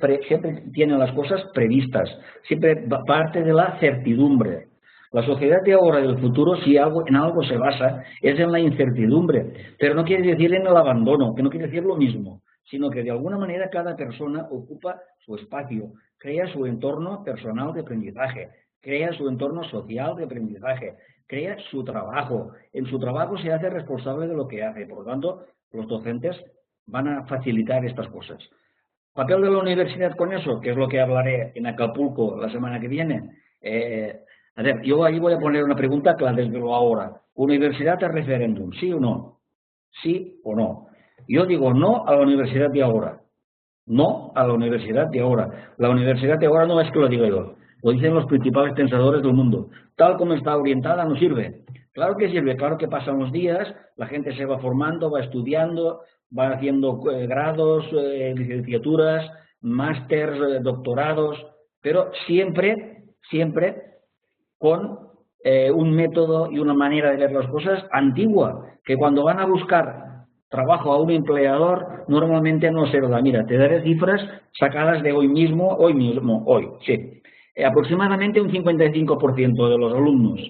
tiene las cosas previstas, siempre parte de la certidumbre. La sociedad de ahora y del futuro, si en algo se basa, es en la incertidumbre, pero no quiere decir en el abandono, que no quiere decir lo mismo, sino que de alguna manera cada persona ocupa su espacio, crea su entorno personal de aprendizaje, crea su entorno social de aprendizaje, crea su trabajo. En su trabajo se hace responsable de lo que hace, por lo tanto, los docentes van a facilitar estas cosas. Papel de la universidad con eso, que es lo que hablaré en Acapulco la semana que viene. A ver, yo ahí voy a poner una pregunta clara desde lo ahora. ¿Universidad es referéndum? ¿Sí o no? ¿Sí o no? Yo digo no a la universidad de ahora. No a la universidad de ahora. La universidad de ahora no es que lo diga yo. Lo dicen los principales pensadores del mundo. Tal como está orientada no sirve. Claro que sirve, claro que pasan los días, la gente se va formando, va estudiando, va haciendo grados, licenciaturas, másters, doctorados, pero siempre con un método y una manera de ver las cosas antigua, que cuando van a buscar trabajo a un empleador, normalmente no se lo da. Mira, te daré cifras sacadas de hoy, sí. Aproximadamente un 55% de los alumnos,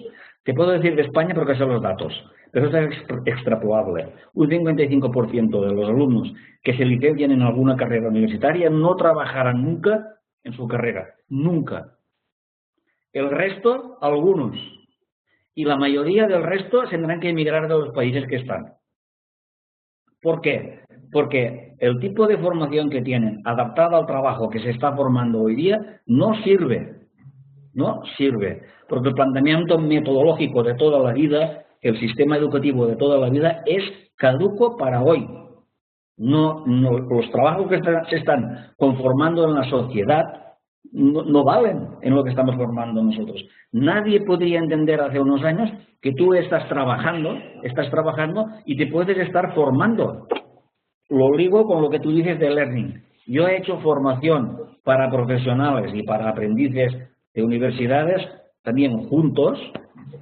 te puedo decir de España porque son los datos, pero esto es extrapolable. Un 55% de los alumnos que se licencian en alguna carrera universitaria no trabajarán nunca en su carrera, nunca. El resto, algunos. Y la mayoría del resto tendrán que emigrar de los países que están. ¿Por qué? Porque el tipo de formación que tienen, adaptada al trabajo que se está formando hoy día, no sirve. No sirve. Porque el planteamiento metodológico de toda la vida, el sistema educativo de toda la vida, es caduco para hoy. Los trabajos que se están conformando en la sociedad no valen en lo que estamos formando nosotros. Nadie podría entender hace unos años que tú estás trabajando y te puedes estar formando. Lo ligo con lo que tú dices de learning. Yo he hecho formación para profesionales y para aprendices de universidades también juntos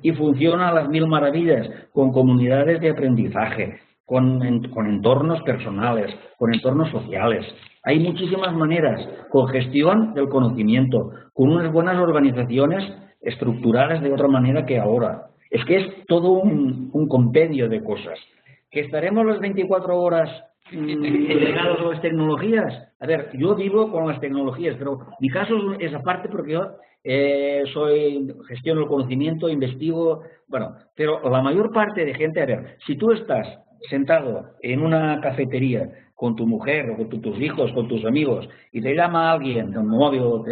y funciona a las mil maravillas con comunidades de aprendizaje, con entornos personales, con entornos sociales. Hay muchísimas maneras, con gestión del conocimiento, con unas buenas organizaciones estructuradas de otra manera que ahora. Es que es todo un compendio de cosas. ¿Que estaremos las 24 horas pegados a las tecnologías? A ver, yo vivo con las tecnologías, pero mi caso es aparte porque yo gestiono el conocimiento, investigo, bueno, pero la mayor parte de gente, a ver, si tú estás sentado en una cafetería con tu mujer o con tus hijos, con tus amigos, y te llama alguien, un móvil,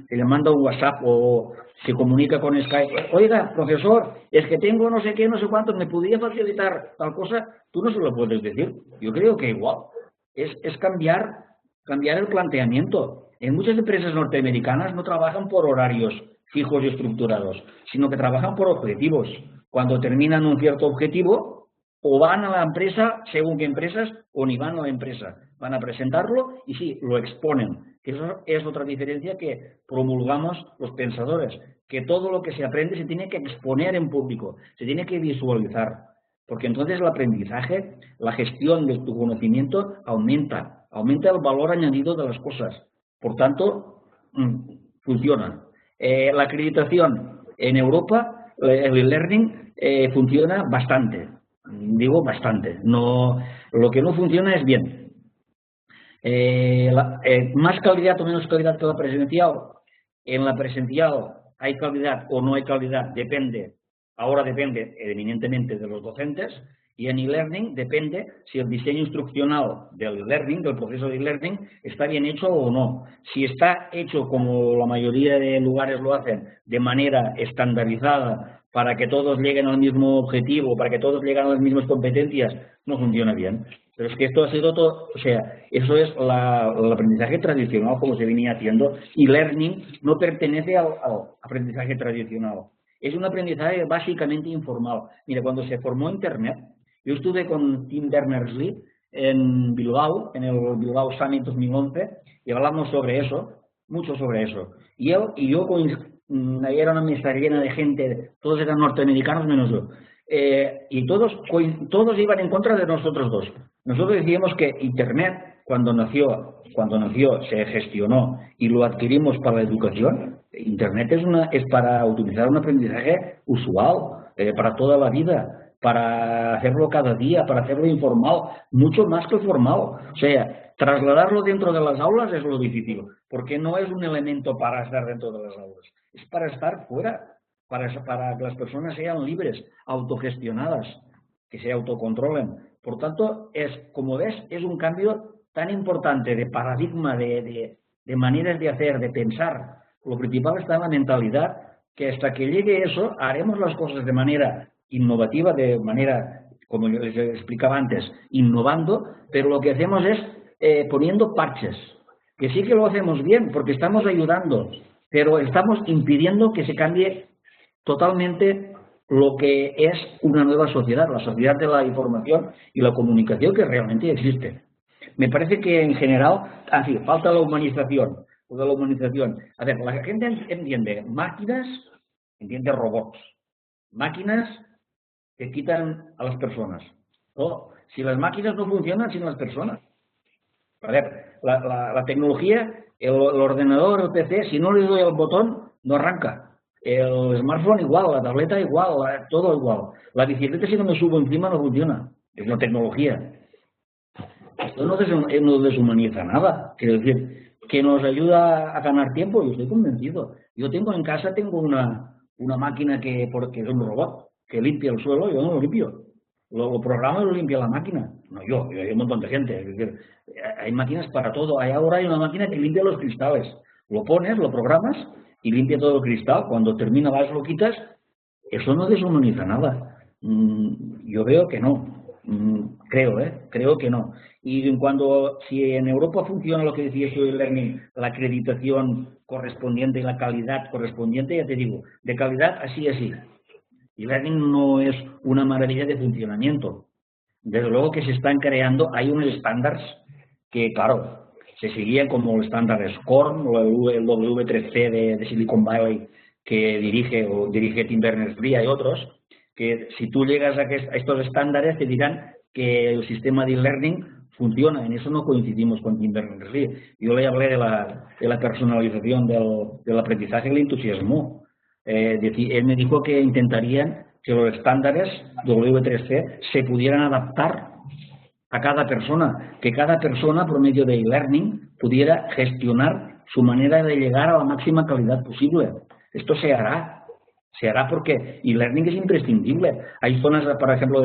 te manda un WhatsApp o se comunica con Skype, oiga, profesor, es que tengo no sé qué, no sé cuánto, ¿me podría facilitar tal cosa? Tú no se lo puedes decir. Yo creo que igual. Es cambiar el planteamiento. En muchas empresas norteamericanas no trabajan por horarios fijos y estructurados, sino que trabajan por objetivos. Cuando terminan un cierto objetivo, o van a la empresa, según qué empresas, o ni van a la empresa. Van a presentarlo y sí, lo exponen. Eso es otra diferencia que promulgamos los pensadores, que todo lo que se aprende se tiene que exponer en público, se tiene que visualizar, porque entonces el aprendizaje, la gestión de tu conocimiento aumenta el valor añadido de las cosas. Por tanto, funciona. La acreditación en Europa, el e-learning, funciona bastante. Digo bastante. No, lo que no funciona es bien. Más calidad o menos calidad que la presencial. En la presencial hay calidad o no hay calidad, depende. Ahora depende eminentemente de los docentes. Y en e-learning depende si el diseño instruccional del e-learning, del proceso de e-learning, está bien hecho o no. Si está hecho como la mayoría de lugares lo hacen, de manera estandarizada para que todos lleguen al mismo objetivo, para que todos lleguen a las mismas competencias, no funciona bien. Pero es que esto ha sido todo, o sea, eso es el aprendizaje tradicional como se venía haciendo, y learning no pertenece al aprendizaje tradicional. Es un aprendizaje básicamente informal. Mira, cuando se formó Internet, yo estuve con Tim Berners-Lee en Bilbao, en el Bilbao Summit 2011, y hablamos sobre eso, mucho sobre eso. Y él y yo, era una mesa llena de gente, todos eran norteamericanos menos yo, y todos iban en contra de nosotros dos. Nosotros decíamos que Internet, cuando nació, se gestionó y lo adquirimos para la educación. Internet es para utilizar un aprendizaje usual, para toda la vida, para hacerlo cada día, para hacerlo informal, mucho más que formal. O sea, trasladarlo dentro de las aulas es lo difícil, porque no es un elemento para estar dentro de las aulas, es para estar fuera, para que las personas sean libres, autogestionadas, que se autocontrolen. Por tanto, como ves, es un cambio tan importante de paradigma, de maneras de hacer, de pensar. Lo principal está en la mentalidad, que hasta que llegue eso, haremos las cosas de manera innovativa, de manera, como les explicaba antes, innovando, pero lo que hacemos es poniendo parches, que sí que lo hacemos bien, porque estamos ayudando, pero estamos impidiendo que se cambie totalmente lo que es una nueva sociedad, la sociedad de la información y la comunicación que realmente existe. Me parece que en general, así, falta la humanización. A ver, la gente entiende máquinas, entiende robots, máquinas que quitan a las personas. No, si las máquinas no funcionan sin las personas. A ver, la tecnología, el ordenador, el PC, si no le doy al botón, no arranca. El smartphone igual, la tableta igual, todo igual. La bicicleta, si no me subo encima, no funciona. Es una tecnología. Esto no deshumaniza nada. Quiero decir, que nos ayuda a ganar tiempo, yo estoy convencido. Yo en casa tengo una máquina porque es un robot, que limpia el suelo, yo no lo limpio. Lo programa y lo limpia la máquina. No yo, hay un montón de gente. Es decir, hay máquinas para todo. Ahora hay una máquina que limpia los cristales. Lo pones, lo programas y limpia todo el cristal. Cuando termina vas, lo quitas. Eso no deshumaniza nada. Yo veo que no. Creo que no. Y si en Europa funciona lo que decía yo del learning, la acreditación correspondiente y la calidad correspondiente, ya te digo, de calidad así. Y learning no es una maravilla de funcionamiento. Desde luego que se están creando, hay unos estándares que, claro, se seguían como el estándar SCORM o el W3C de Silicon Valley que dirige Tim Berners-Lee y otros, que si tú llegas a estos estándares te dirán que el sistema de e-learning funciona. En eso no coincidimos con Tim Berners-Lee. Yo le hablé de la personalización del aprendizaje y le entusiasmó. Él me dijo que intentarían que los estándares W3C se pudieran adaptar a cada persona, que cada persona por medio de e-learning pudiera gestionar su manera de llegar a la máxima calidad posible. Esto se hará porque e-learning es imprescindible. Hay zonas, por ejemplo,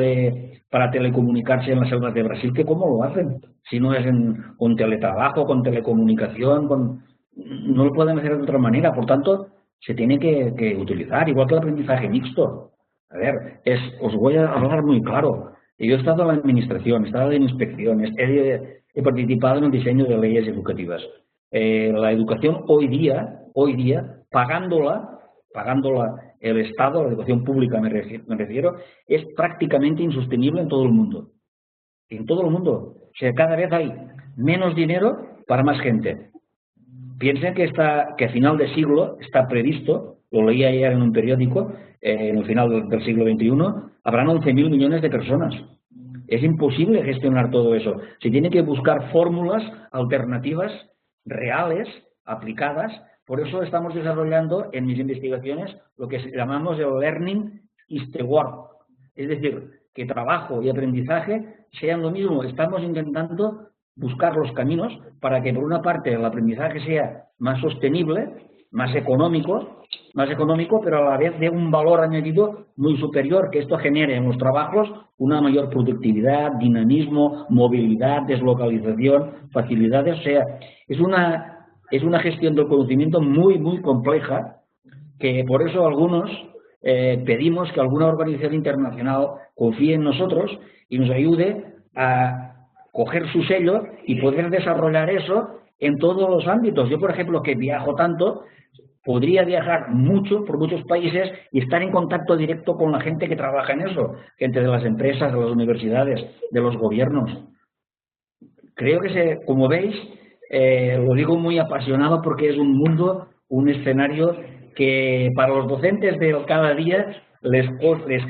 para telecomunicarse en las selvas de Brasil que ¿cómo lo hacen? Si no es con teletrabajo, con telecomunicación, no lo pueden hacer de otra manera. Por tanto, se tiene que utilizar, igual que el aprendizaje mixto. A ver, os voy a hablar muy claro. Yo he estado en la administración, he estado en inspecciones, he participado en el diseño de leyes educativas. La educación hoy día, pagándola el Estado, la educación pública me refiero, es prácticamente insostenible en todo el mundo. En todo el mundo. O sea, cada vez hay menos dinero para más gente. Piensen que a final de siglo está previsto, lo leí ayer en un periódico, en el final del siglo XXI, habrán 11.000 millones de personas. Es imposible gestionar todo eso. Se tiene que buscar fórmulas alternativas, reales, aplicadas. Por eso estamos desarrollando en mis investigaciones lo que llamamos el Learning is the Work. Es decir, que trabajo y aprendizaje sean lo mismo. Estamos intentando buscar los caminos para que por una parte el aprendizaje sea más sostenible, más económico, pero a la vez de un valor añadido muy superior, que esto genere en los trabajos una mayor productividad, dinamismo, movilidad, deslocalización, facilidades. O sea, es una gestión del conocimiento muy, muy compleja, que por eso algunos pedimos que alguna organización internacional confíe en nosotros y nos ayude a coger su sello y poder desarrollar eso en todos los ámbitos. Yo, por ejemplo, que viajo tanto, podría viajar mucho por muchos países y estar en contacto directo con la gente que trabaja en eso, gente de las empresas, de las universidades, de los gobiernos. Creo que, como veis, lo digo muy apasionado porque es un mundo, un escenario que para los docentes de cada día les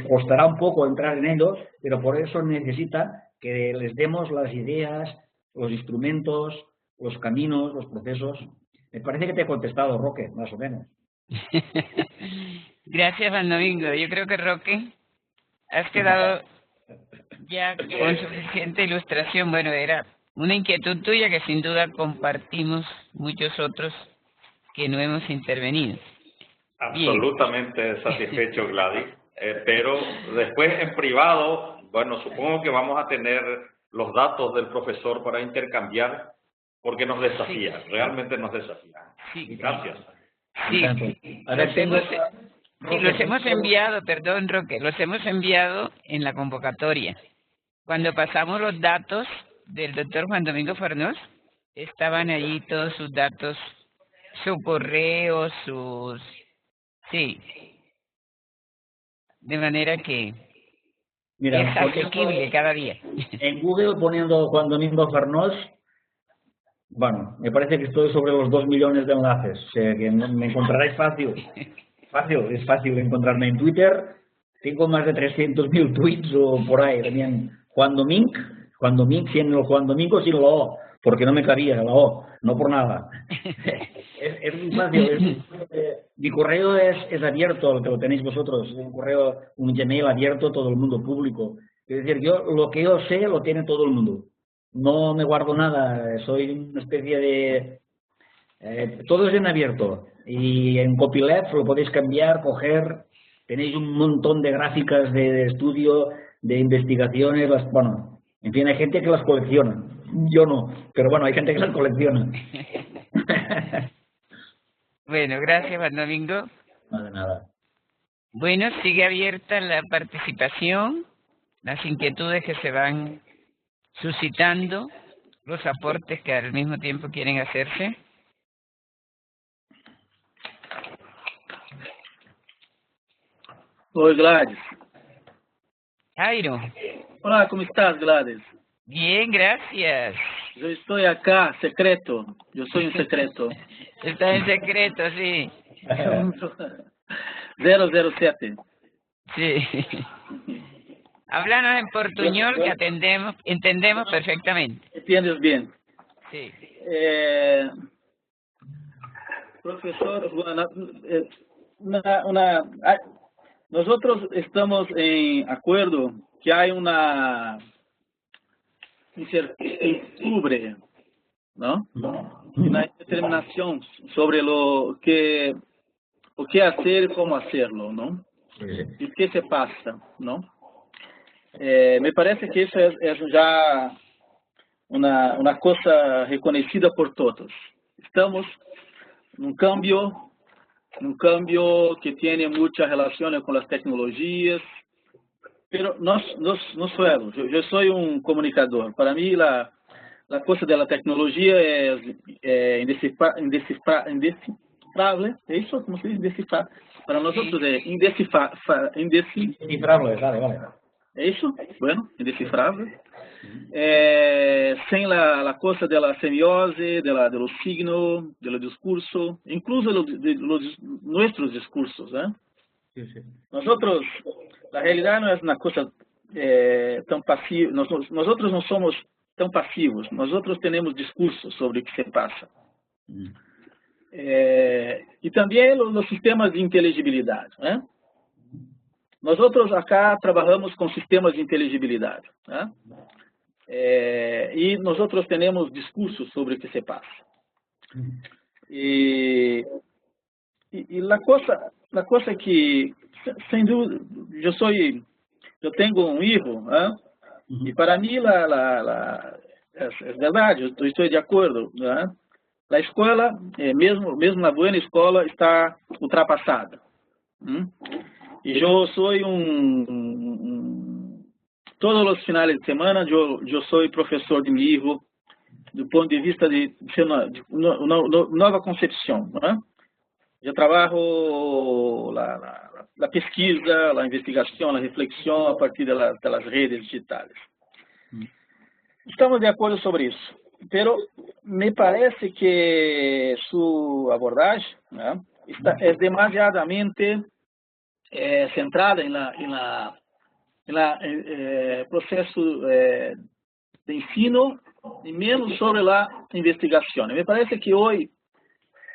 costará un poco entrar en ello, pero por eso necesita que les demos las ideas, los instrumentos, los caminos, los procesos. Me parece que te he contestado, Roque, más o menos. Gracias, Juan Domingo. Yo creo que, Roque, has quedado ya con suficiente ilustración. Bueno, era una inquietud tuya que sin duda compartimos muchos otros que no hemos intervenido. Absolutamente satisfecho, Gladys. Pero después en privado, bueno, supongo que vamos a tener los datos del profesor para intercambiar, porque nos desafía, sí. Realmente nos desafía. Sí. Gracias. Sí, los hemos enviado, perdón, Roque, los hemos enviado en la convocatoria. Cuando pasamos los datos del doctor Juan Domingo Fornós, estaban allí todos sus datos, su correo, sus... Sí. De manera que mira, es asequible cada día. En Google poniendo Juan Domingo Fornós, bueno, me parece que estoy sobre los 2 millones de enlaces, o sea que me encontraréis fácil. Es fácil encontrarme en Twitter, tengo más de 300.000 tweets o por ahí también. Juan Domingo, sin el Juan Domingo sin la O, porque no me cabía la O, no por nada. Es muy fácil. Mi correo es abierto, que lo tenéis vosotros, es un correo, un Gmail abierto, todo el mundo público. Es decir, lo que yo sé lo tiene todo el mundo. No me guardo nada, soy una especie de... todo es en abierto. Y en Copyleft lo podéis cambiar, coger, tenéis un montón de gráficas de estudio, de investigaciones, bueno, en fin, hay gente que las colecciona. Yo no, pero bueno, hay gente que las colecciona. Bueno, gracias, Juan Domingo. No, de nada. Bueno, sigue abierta la participación, las inquietudes que se van suscitando, los aportes que al mismo tiempo quieren hacerse. Oi, Gladys. Jairo. Olá, como estás, Gladys? Bien, gracias. Eu estou acá, secreto. Eu sou um secreto. Está en secreto, sí. 007. Sí. Háblanos en portuñol que entendemos perfectamente. Entiendes bien. Sí. Profesor, nosotros estamos en acuerdo que hay una incertidumbre, ¿no? Una determinación sobre lo que hacer y cómo hacerlo, ¿no? Y qué se pasa, ¿no? Me parece que eso es ya una cosa reconocida por todos. Estamos en un cambio que tiene muchas relaciones con las tecnologías, pero no soy yo soy un comunicador. Para mí la cosa de la tecnología es indescifrable. ¿Es eso? ¿Cómo se dice? Indescifrable. Para nosotros es Indescifrable, vale. ¿Eso? Bueno, indescifrable. Sem la cosa de la semiose, de los signos, del discurso, incluso nuestros discursos. Sí, sí. Nosotros, la realidad no es una cosa tan pasiva, nosotros no somos tan pasivos, nosotros tenemos discursos sobre o que se pasa. Y también los sistemas de inteligibilidad. Nosotros acá trabajamos con sistemas de inteligibilidad. Y nosotros tenemos discursos sobre o que se pasa. Y la cosa que, sin duda, yo tengo un hijo, y para mí es verdad, yo estoy de acuerdo. La escuela, mesmo una buena escuela, está ultrapassada. Y yo soy todos los finales de semana yo soy profesor de mi hijo do ponto de vista de ser uma nova concepção, né? Eu trabalho a pesquisa, a investigação, a reflexão a partir das redes digitais. Estamos de acordo sobre isso, pero me parece que sua abordagem, né, é demasiadamente centrada em processo de ensino e menos sobre a investigação. Me parece que hoje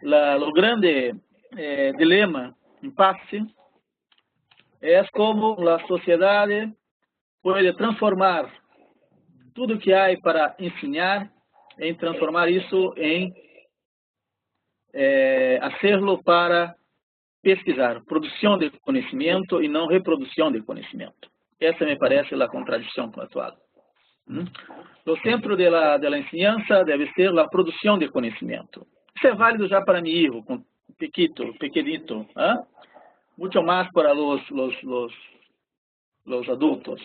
o grande dilema, impasse, é como a sociedade pode transformar tudo que há para ensinar, em transformar isso em hacerlo para pesquisar, produção de conhecimento e não reprodução de conhecimento. Essa me parece a contradição atual. O centro da enseñanza deve ser a produção de conhecimento. Isso é válido já para meu filho, pequenito, muito mais para os adultos.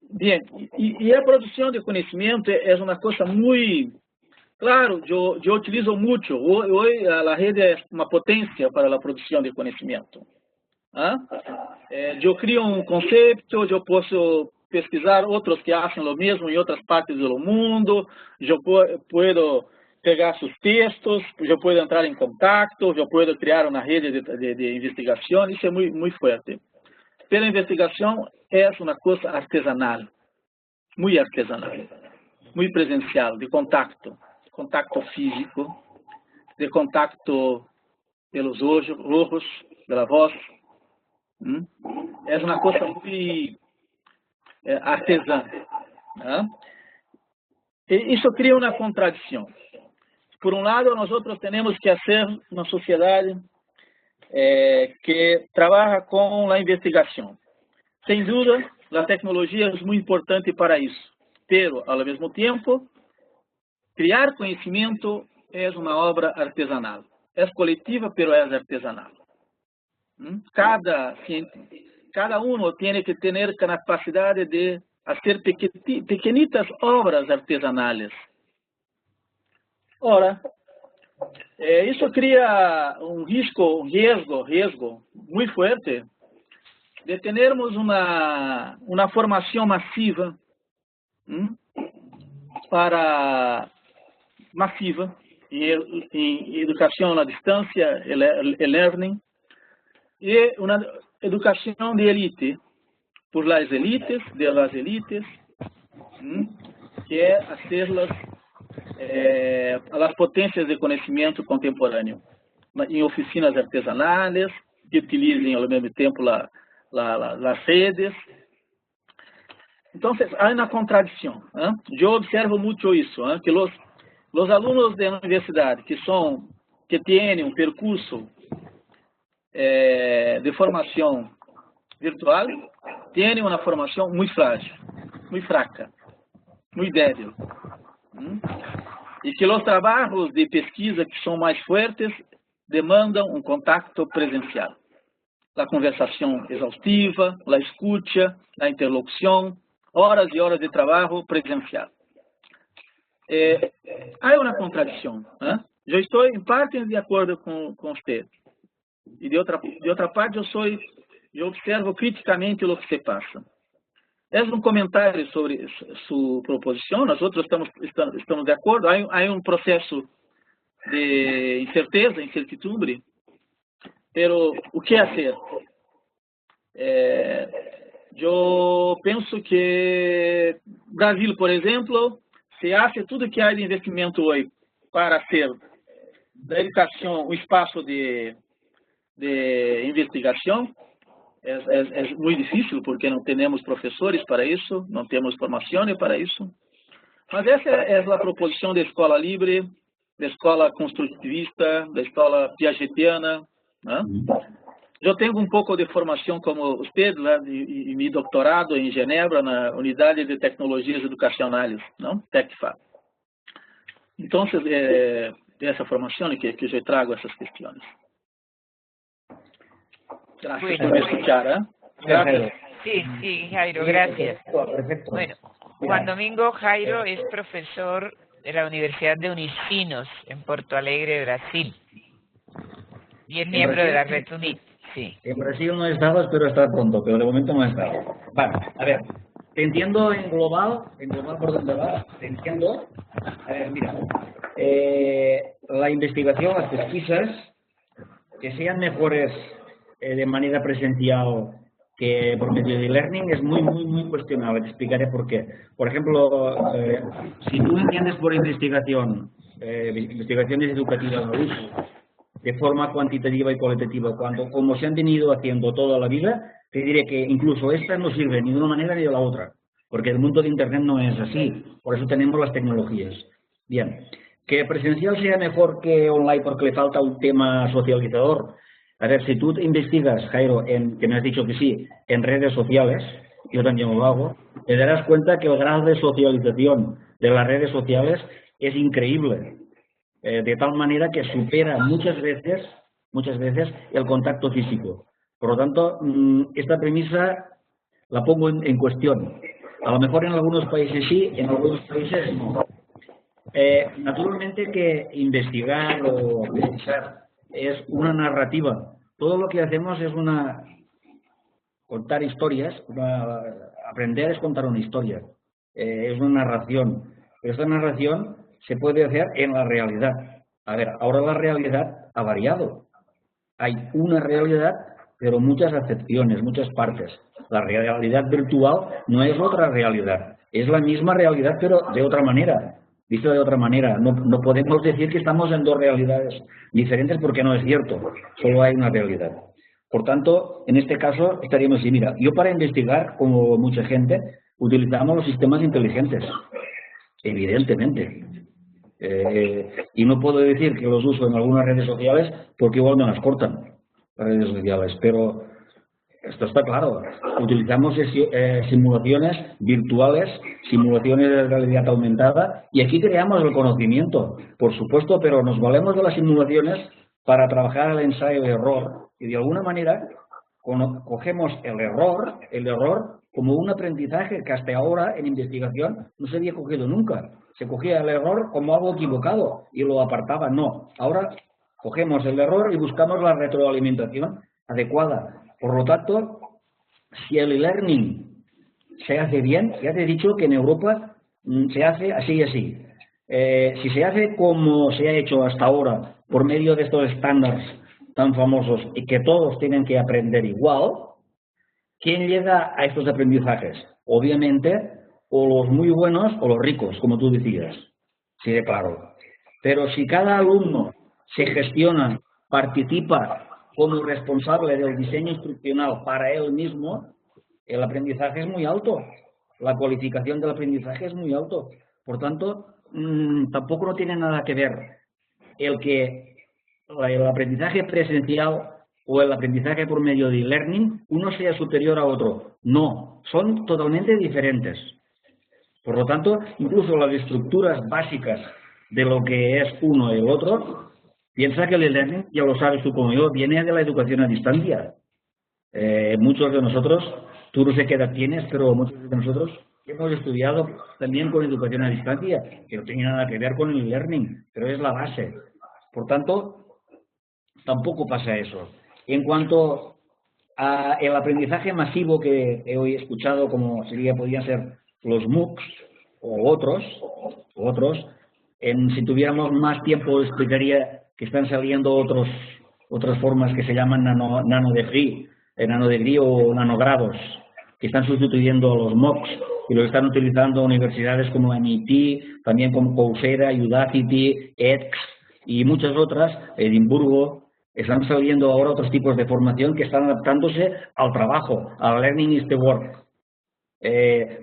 Bien, e a produção de conhecimento é uma coisa muito... Claro, eu utilizo muito. Hoje a rede é uma potência para a produção de conhecimento. Eu crio um conceito, eu posso pesquisar outros que acham o mesmo em outras partes do mundo, eu posso pegar seus textos, eu posso entrar em contato, eu posso criar uma rede de investigação, isso é muito forte. Pela investigação é uma coisa artesanal, muito presencial, de contato físico, de contato pelos olhos, pela voz. É uma coisa muito artesã. E isso cria uma contradição. Por um lado, nós temos que fazer uma sociedade que trabalha com a investigação. Sem dúvida, a tecnologia é muito importante para isso. Pero, ao mesmo tempo, criar conhecimento é uma obra artesanal. É coletiva, pero é artesanal. Cada uno tem que ter capacidade de fazer pequenitas obras artesanais. Ora, isso cria um riesgo muito forte de termos uma formação massiva em educação à distância, e-learning, e uma educação de elite, por las elites, de las elites, que é hacerlas as potências de conhecimento contemporâneo, em oficinas artesanais, que utilizem ao mesmo tempo as redes. Então, há uma contradição. Eu observo muito isso, que os alunos da universidade que têm um percurso de formação virtual, têm uma formação muito frágil, muito fraca, muito débil. E que os trabalhos de pesquisa que são mais fortes demandam um contato presencial. A conversação exaustiva, a escuta, a interlocução, horas e horas de trabalho presencial. Há uma contradição. Eu estou em parte de acordo com você. E de outra parte, eu observo criticamente o que se passa. É um comentário sobre sua proposição, nós outros estamos de acordo. Há um processo de incertidumbre, pero o que fazer? Eu penso que Brasil, por exemplo, se acha tudo que há de investimento hoje para ser da educação um espaço de investigação. É muito difícil, porque não temos professores para isso, não temos formação para isso. Mas essa é a proposição da escola livre, da escola construtivista, da escola piagetiana. Eu tenho um pouco de formação como você, e meu doutorado em Genebra, na Unidade de Tecnologias Educacionais, TECFA. Então, é essa formação que eu trago essas questões. Gracias por escuchar, ¿eh? Gracias. Sí, Jairo, gracias. Perfecto. Bueno, Juan Domingo Jairo es profesor de la Universidad de Unicinos en Porto Alegre, Brasil. Y es miembro de la Red UNIT. Sí. En Brasil no he estado, espero estar pronto, pero de momento no he estado. Vale, a ver, te entiendo en global por dónde vas, te entiendo. A ver, mira, la investigación, las pesquisas, que sean mejores de manera presencial que por medio de e-learning es muy cuestionable. Te explicaré por qué. Por ejemplo, si tú entiendes por investigaciones educativas de uso, de forma cuantitativa y cualitativa, como se han venido haciendo toda la vida, te diré que incluso estas no sirven ni de una manera ni de la otra, porque el mundo de Internet no es así, por eso tenemos las tecnologías. Bien, que presencial sea mejor que online porque le falta un tema socializador. A ver, si tú investigas, Jairo, que me has dicho que sí, en redes sociales, yo también lo hago, te darás cuenta que el grado de socialización de las redes sociales es increíble. De tal manera que supera muchas veces el contacto físico. Por lo tanto, esta premisa la pongo en cuestión. A lo mejor en algunos países sí, en algunos países no. Naturalmente que investigar o pesquisar es una narrativa. Todo lo que hacemos es contar historias, aprender es contar una historia, es una narración. Pero esta narración se puede hacer en la realidad. A ver, ahora la realidad ha variado. Hay una realidad, pero muchas acepciones, muchas partes. La realidad virtual no es otra realidad. Es la misma realidad, pero de otra manera. Visto de otra manera. No podemos decir que estamos en dos realidades diferentes porque no es cierto. Solo hay una realidad. Por tanto, en este caso estaríamos así. Mira, yo para investigar, como mucha gente, utilizamos los sistemas inteligentes. Evidentemente. Y no puedo decir que los uso en algunas redes sociales porque igual me las cortan las redes sociales, pero esto está claro. Utilizamos simulaciones virtuales, simulaciones de realidad aumentada y aquí creamos el conocimiento, por supuesto, pero nos valemos de las simulaciones para trabajar el ensayo de error y de alguna manera cogemos el error como un aprendizaje que hasta ahora en investigación no se había cogido nunca. Se cogía el error como algo equivocado y lo apartaba. No, ahora cogemos el error y buscamos la retroalimentación adecuada. Por lo tanto, si el e-learning se hace bien, ya te he dicho que en Europa se hace así y así. Si se hace como se ha hecho hasta ahora, por medio de estos estándares tan famosos y que todos tienen que aprender igual, ¿quién llega a estos aprendizajes? Obviamente, o los muy buenos o los ricos, como tú decías. Sí, claro. Pero si cada alumno se gestiona, participa como responsable del diseño instruccional para él mismo, el aprendizaje es muy alto. La cualificación del aprendizaje es muy alto. Por tanto, tampoco no tiene nada que ver el aprendizaje presencial o el aprendizaje por medio de e-learning, uno sea superior a otro. No, son totalmente diferentes. Por lo tanto, incluso las estructuras básicas de lo que es uno y el otro, piensa que el e-learning, ya lo sabes tú como yo, viene de la educación a distancia. Muchos de nosotros, tú no sé qué edad tienes, pero muchos de nosotros hemos estudiado también con educación a distancia, que no tiene nada que ver con el e-learning, pero es la base. Por tanto, tampoco pasa eso. En cuanto al aprendizaje masivo que he hoy escuchado, como podrían ser los MOOCs o otros, si tuviéramos más tiempo explicaría que están saliendo otras formas que se llaman nanodegree o nanogrados, que están sustituyendo a los MOOCs y los están utilizando universidades como MIT, también como Coursera, Udacity, edX y muchas otras, Edimburgo. Están saliendo ahora otros tipos de formación que están adaptándose al trabajo, al learning is the work.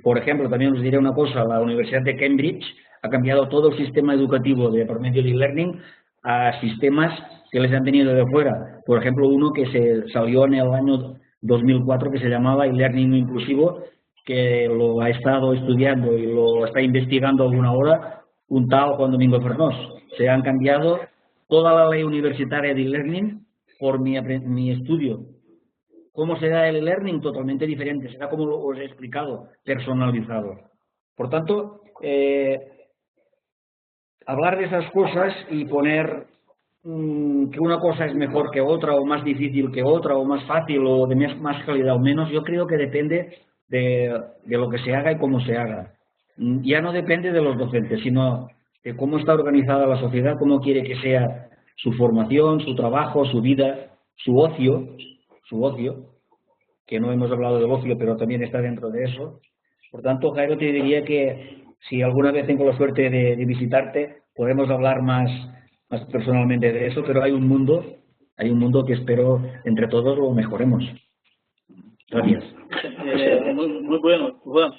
Por ejemplo, también os diré una cosa, la Universidad de Cambridge ha cambiado todo el sistema educativo por medio de e-learning a sistemas que les han venido de fuera. Por ejemplo, uno que se salió en el año 2004 que se llamaba e-learning inclusivo, que lo ha estado estudiando y lo está investigando alguna hora un tal Juan Domingo Fernós. Se han cambiado toda la ley universitaria de e-learning por mi estudio. cómo será el e-learning, totalmente diferente, será como os he explicado, personalizado. Por tanto, hablar de esas cosas y poner que una cosa es mejor que otra, o más difícil que otra, o más fácil, o de más calidad o menos, yo creo que depende de lo que se haga y cómo se haga. Ya no depende de los docentes, sino de cómo está organizada la sociedad, cómo quiere que sea su formación, su trabajo, su vida, su ocio, que no hemos hablado del ocio, pero también está dentro de eso. Por tanto, Jairo, te diría que si alguna vez tengo la suerte de visitarte, podemos hablar más personalmente de eso, pero hay un mundo que espero entre todos lo mejoremos. Gracias. Muy bueno, Juan.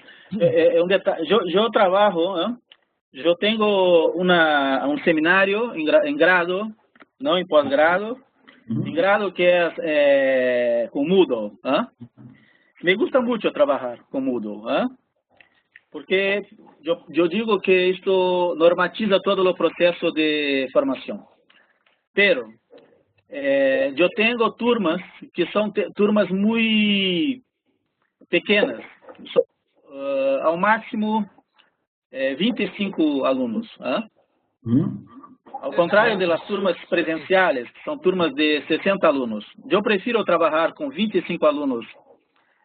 Un detalle, yo trabajo, yo tengo un seminario en grado, no en posgrado, en grado que es con Moodle. Me gusta mucho trabajar con Moodle, porque yo digo que esto normatiza todo el proceso de formación. Pero yo tengo turmas que son turmas muy pequenas, ao máximo 25 alunos. Ao contrário de las turmas presenciales, que son turmas de 60 alunos. Yo prefiero trabajar con 25 alunos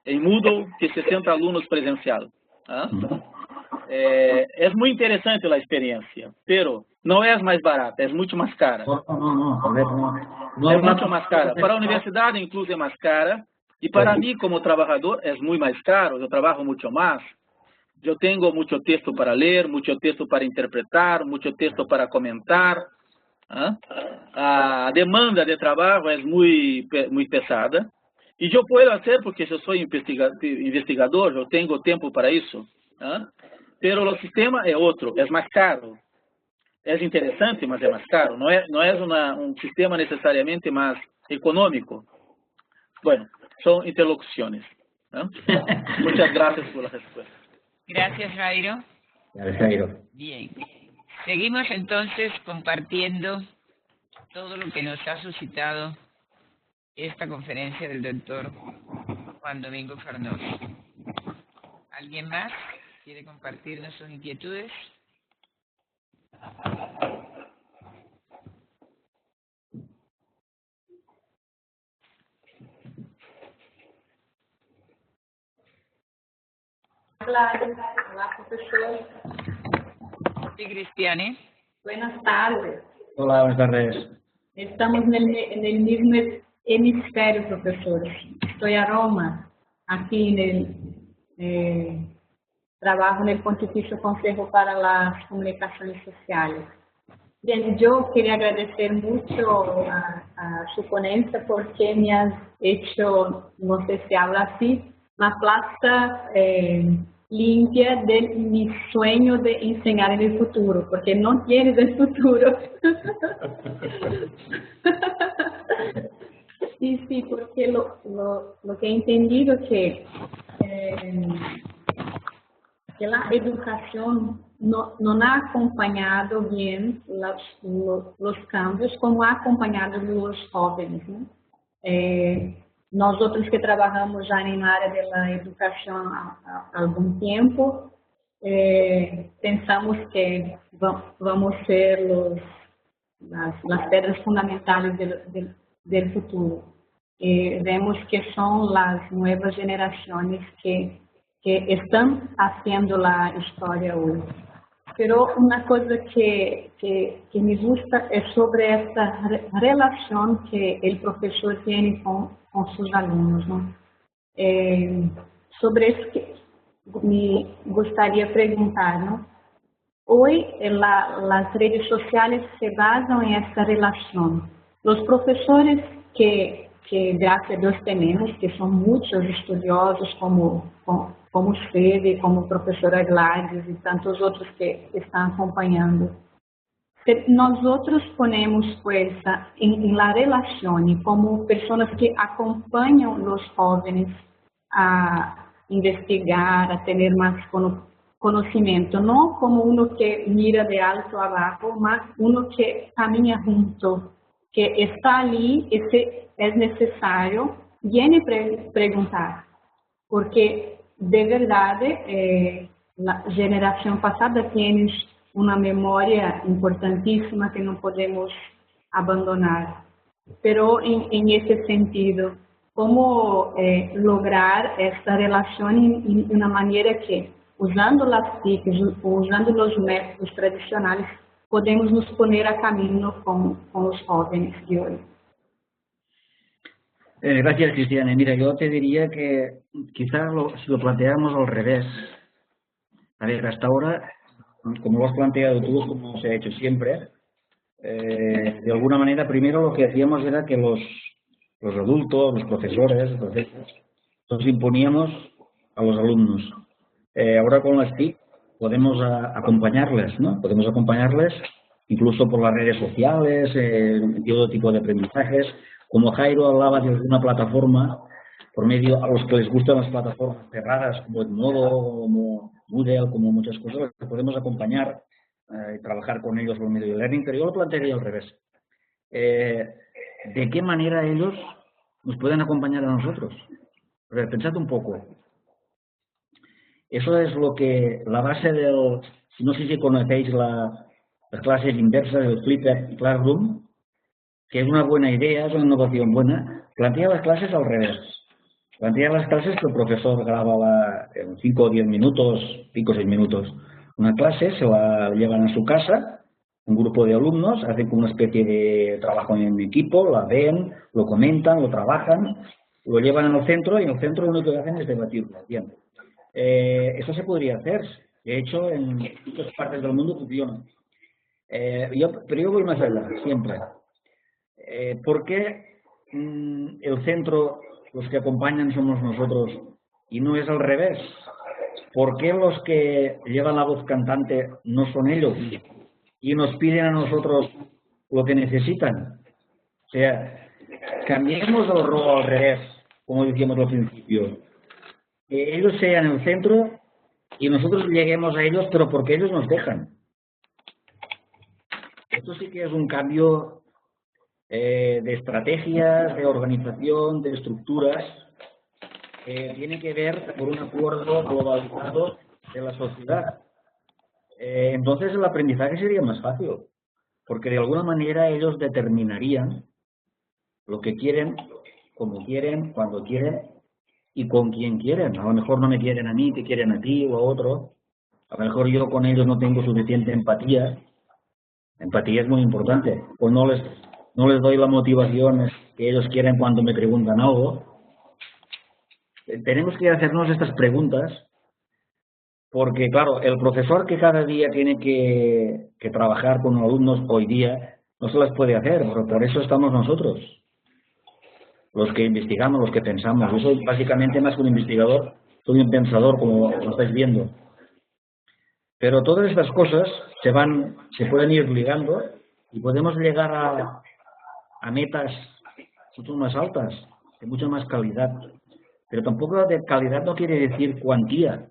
en Moodle que 60 alunos presencial. Es muy interesante la experiencia, pero no es más barata, es mucho más cara. No es mucho más cara. Para la universidad incluso es más cara, y para mí como trabajador es muy más caro, yo trabajo mucho más. Yo tengo mucho texto para leer, mucho texto para interpretar, mucho texto para comentar. A demanda de trabajo es muy pesada. Y yo puedo hacer porque yo soy investigador, yo tengo tiempo para eso. Pero el sistema es otro, es más caro. Es interesante, mas es más caro. No es un sistema necesariamente más económico. Bueno, son interlocuciones. Muchas gracias por la respuesta. Gracias, Jairo. Gracias, Jairo. Bien. Seguimos entonces compartiendo todo lo que nos ha suscitado esta conferencia del doctor Juan Domingo Farnoz. ¿Alguien más quiere compartirnos sus inquietudes? Hola, profesor. Sí, Cristiane. Buenas tardes. Hola, buenas tardes. Estamos en el mismo hemisferio, profesor. Estoy a Roma, aquí trabajo en el Pontificio Consejo para las Comunicaciones Sociales. Bien, yo quería agradecer mucho a su ponencia porque me has hecho, no sé si habla así, una plaza limpia de mi sueño de enseñar en el futuro, porque no tienes el futuro. Sí, porque lo que he entendido que la educación no ha acompañado bien los cambios como ha acompañado los jóvenes, ¿no? Nosotros que trabajamos ya en el área de la educación há algún tiempo, pensamos que vamos a ser las pedras fundamentales del futuro. Vemos que son las nuevas generaciones que están haciendo la historia hoy. Pero una cosa que me gusta es sobre esta relación que el profesor tiene con sus alumnos, ¿no? Sobre eso que me gustaría preguntar, ¿no? Hoy las redes sociales se basan en esta relación. Los profesores que gracias a Dios tenemos, que son muchos estudiosos como usted, como profesora Gladys y tantos otros que están acompañando. Nosotros ponemos fuerza en la relación y como personas que acompañan los jóvenes a investigar, a tener más conocimiento, no como uno que mira de alto a abajo, mas uno que camina junto, que está ali, es necesario viene preguntar, porque de verdad la generación pasada tiene una memoria importantísima que no podemos abandonar. Pero en ese sentido, ¿cómo lograr esta relación en una manera que, usando las TICs, usando los métodos tradicionales, podemos nos poner a camino con los jóvenes de hoy? Gracias, Cristiane. Mira, yo te diría que quizás si lo planteáramos al revés. A ver, hasta ahora, como lo has planteado tú, como se ha hecho siempre, de alguna manera, primero lo que hacíamos era que los adultos, los profesores, nos imponíamos a los alumnos. Ahora con las TIC podemos acompañarles, ¿no? Podemos acompañarles incluso por las redes sociales, en todo tipo de aprendizajes. Como Jairo hablaba de alguna plataforma, por medio a los que les gustan las plataformas cerradas, como Edmodo, como Moodle, como muchas cosas, podemos acompañar y trabajar con ellos por medio de learning, pero yo lo plantearía al revés. ¿De qué manera ellos nos pueden acompañar a nosotros? Pensad un poco. Eso es lo que la base del, no sé si conocéis las clases inversas, el Flipped Classroom, que es una buena idea, es una innovación buena. Plantea las clases al revés. Plantea las clases que el profesor graba en 5 o 10 minutos, 5 o 6 minutos. Una clase se la llevan a su casa, un grupo de alumnos, hacen como una especie de trabajo en equipo, la ven, lo comentan, lo trabajan, lo llevan al centro y en el centro lo único que hacen es debatirlo. Bien. Eso se podría hacer. De hecho, en muchas partes del mundo funciona. Pero yo voy más allá, siempre. ¿Por qué el centro, los que acompañan somos nosotros y no es al revés? ¿Por qué los que llevan la voz cantante no son ellos y nos piden a nosotros lo que necesitan? O sea, cambiemos el rol al revés, como decíamos al principio. Que ellos sean el centro y nosotros lleguemos a ellos, pero porque ellos nos dejan. Esto sí que es un cambio de estrategias, de organización, de estructuras, que tiene que ver por un acuerdo globalizado de la sociedad. Entonces el aprendizaje sería más fácil, porque de alguna manera ellos determinarían lo que quieren, como quieren, cuando quieren y con quien quieren. A lo mejor no me quieren a mí, te quieren a ti o a otro. A lo mejor yo con ellos no tengo suficiente empatía. Empatía es muy importante. Pues no les doy la motivación que ellos quieren cuando me preguntan algo. Tenemos que hacernos estas preguntas porque, claro, el profesor que cada día tiene que trabajar con alumnos hoy día no se las puede hacer, pero por eso estamos nosotros, los que investigamos, los que pensamos. Yo soy básicamente más que un investigador, soy un pensador, como lo estáis viendo. Pero todas estas cosas se pueden ir ligando y podemos llegar a metas mucho más altas, de mucha más calidad. Pero tampoco de calidad no quiere decir cuantía.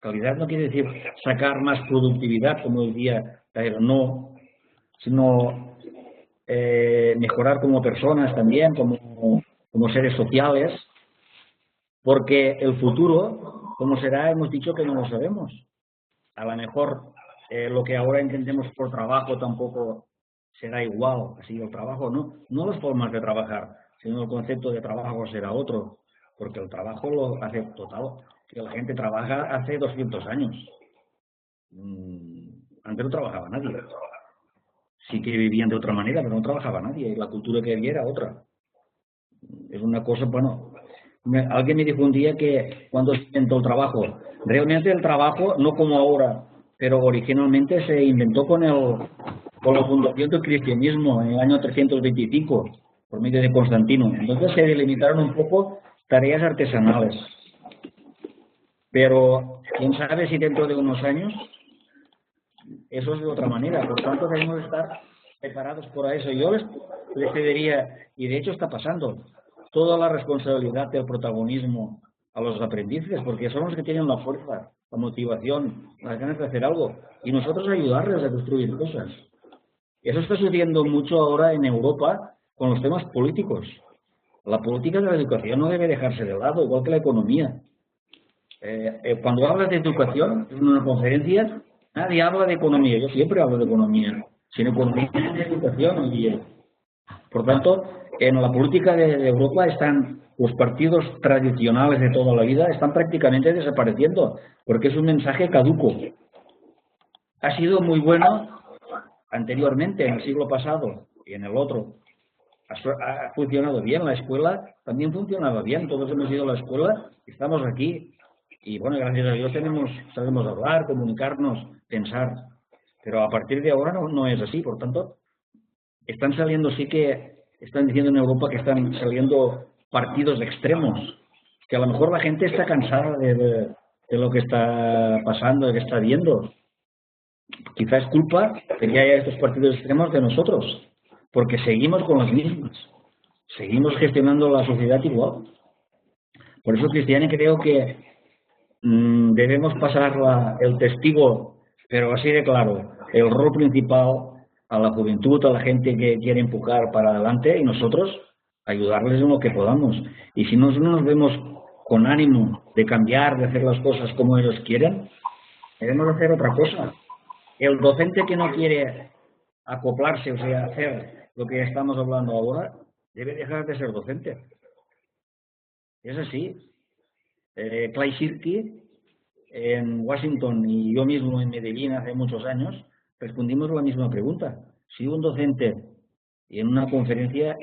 Calidad no quiere decir sacar más productividad, como decía Jairo, no, sino mejorar como personas también, como seres sociales, porque el futuro, como será, hemos dicho que no lo sabemos. A lo mejor lo que ahora entendemos por trabajo tampoco será igual, así el trabajo, no las formas de trabajar, sino el concepto de trabajo será otro, porque el trabajo lo hace total, que la gente trabaja hace 200 años. Antes no trabajaba nadie. Sí que vivían de otra manera, pero no trabajaba nadie, y la cultura que había era otra. Es una cosa, bueno, alguien me dijo un día que cuando se inventó el trabajo, realmente el trabajo, no como ahora, pero originalmente se inventó con la fundación del cristianismo en el año 325, por medio de Constantino. Entonces se delimitaron un poco tareas artesanales. Pero quién sabe si dentro de unos años eso es de otra manera. Por tanto, debemos estar preparados para eso. Yo les pediría, y de hecho está pasando, toda la responsabilidad del protagonismo a los aprendices, porque son los que tienen la fuerza, la motivación, las ganas de hacer algo, y nosotros ayudarles a construir cosas. Eso está sucediendo mucho ahora en Europa con los temas políticos. La política de la educación no debe dejarse de lado, igual que la economía. Cuando hablas de educación en una conferencia, nadie habla de economía. Yo siempre hablo de economía. Sin economía no hay educación. Por tanto, en la política de Europa están los partidos tradicionales de toda la vida están prácticamente desapareciendo, porque es un mensaje caduco. Ha sido muy bueno anteriormente, en el siglo pasado y en el otro. Ha funcionado bien, la escuela también funcionaba bien, todos hemos ido a la escuela, estamos aquí y bueno, gracias a Dios sabemos hablar, comunicarnos, pensar, pero a partir de ahora no es así, por tanto, están diciendo en Europa que están saliendo partidos extremos, que a lo mejor la gente está cansada de lo que está pasando, de que está viendo. Quizá es culpa de que haya estos partidos extremos de nosotros, porque seguimos con las mismas, seguimos gestionando la sociedad igual. Por eso, Cristiane, creo que debemos pasar el testigo, pero así de claro, el rol principal a la juventud, a la gente que quiere empujar para adelante y nosotros ayudarles en lo que podamos. Y si no nos vemos con ánimo de cambiar, de hacer las cosas como ellos quieren, debemos hacer otra cosa. El docente que no quiere acoplarse, o sea, hacer lo que estamos hablando ahora, debe dejar de ser docente. Es así. Clay Shirky en Washington y yo mismo en Medellín hace muchos años respondimos la misma pregunta. Si un docente, y en una conferencia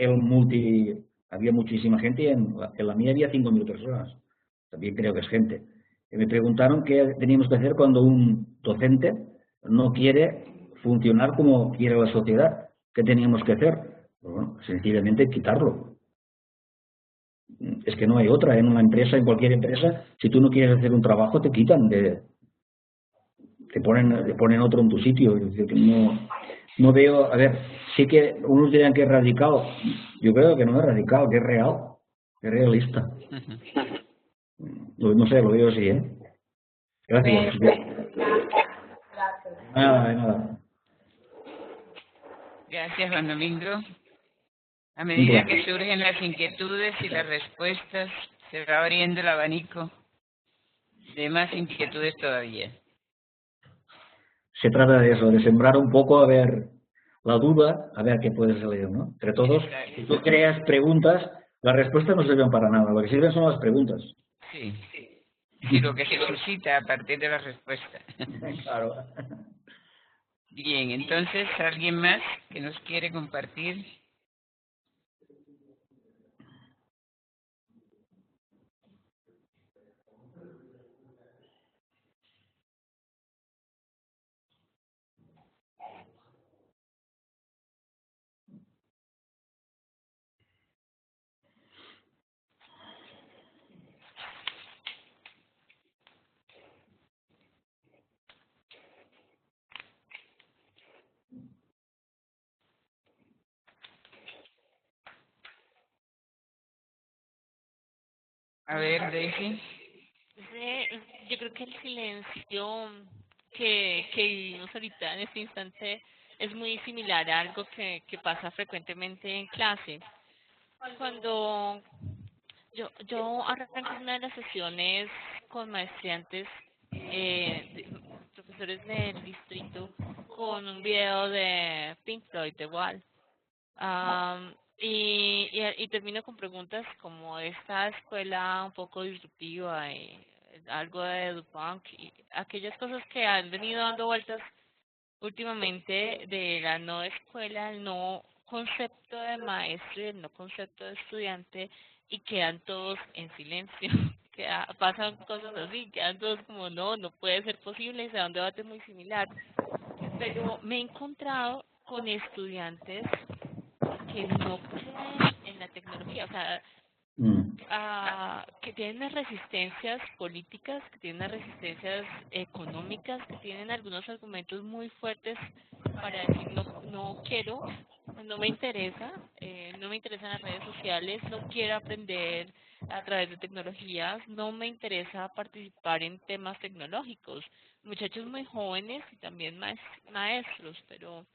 había muchísima gente, en la mía había 5.000 personas, también creo que es gente, y me preguntaron qué teníamos que hacer cuando un docente no quiere funcionar como quiere la sociedad. ¿Qué teníamos que hacer? Bueno, sencillamente quitarlo. Es que no hay otra. En una empresa, en cualquier empresa, si tú no quieres hacer un trabajo, te quitan, te ponen otro en tu sitio. Es decir, que no veo, a ver, sí que unos dirán que es radical. Yo creo que no es radical, que es real, que es realista. No sé, lo veo así, ¿eh? Gracias. Nada. Gracias, Juan Domingo. A medida que surgen las inquietudes y las respuestas, se va abriendo el abanico de más inquietudes todavía. Se trata de eso, de sembrar un poco, a ver, la duda, a ver qué puede salir, ¿no? Entre todos, si tú creas preguntas, las respuestas no sirven para nada, lo que sirven son las preguntas. Sí, y lo que se suscita a partir de la respuesta. Claro. Bien, entonces, ¿alguien más que nos quiere compartir? A ver, Daisy. Yo creo que el silencio que vivimos ahorita en este instante es muy similar a algo que pasa frecuentemente en clase. Cuando yo arranco una de las sesiones con maestrantes, profesores del distrito, con un video de Pink Floyd, de Wall. Y termino con preguntas como esta escuela un poco disruptiva y algo de Dupont y aquellas cosas que han venido dando vueltas últimamente de la no escuela, el no concepto de maestro y el no concepto de estudiante y quedan todos en silencio. Pasan cosas así, quedan todos como no puede ser posible, y se da un debate muy similar. Pero me he encontrado con estudiantes que no creen en la tecnología, o sea, que tienen unas resistencias políticas, que tienen unas resistencias económicas, que tienen algunos argumentos muy fuertes para decir no quiero, no me interesa, no me interesan las redes sociales, no quiero aprender a través de tecnologías, no me interesa participar en temas tecnológicos. Muchachos muy jóvenes y también maestros, pero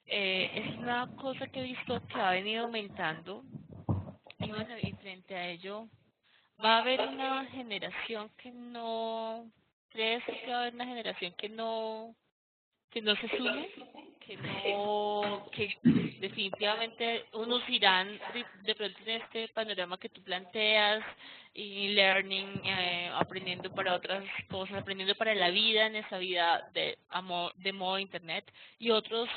es una cosa que he visto que ha venido aumentando y bueno, y frente a ello, ¿va a haber una generación que no, crees que va a haber una generación que no se sume, que definitivamente unos irán de pronto en este panorama que tú planteas, y learning, aprendiendo para otras cosas, aprendiendo para la vida, en esa vida de modo internet, y otros,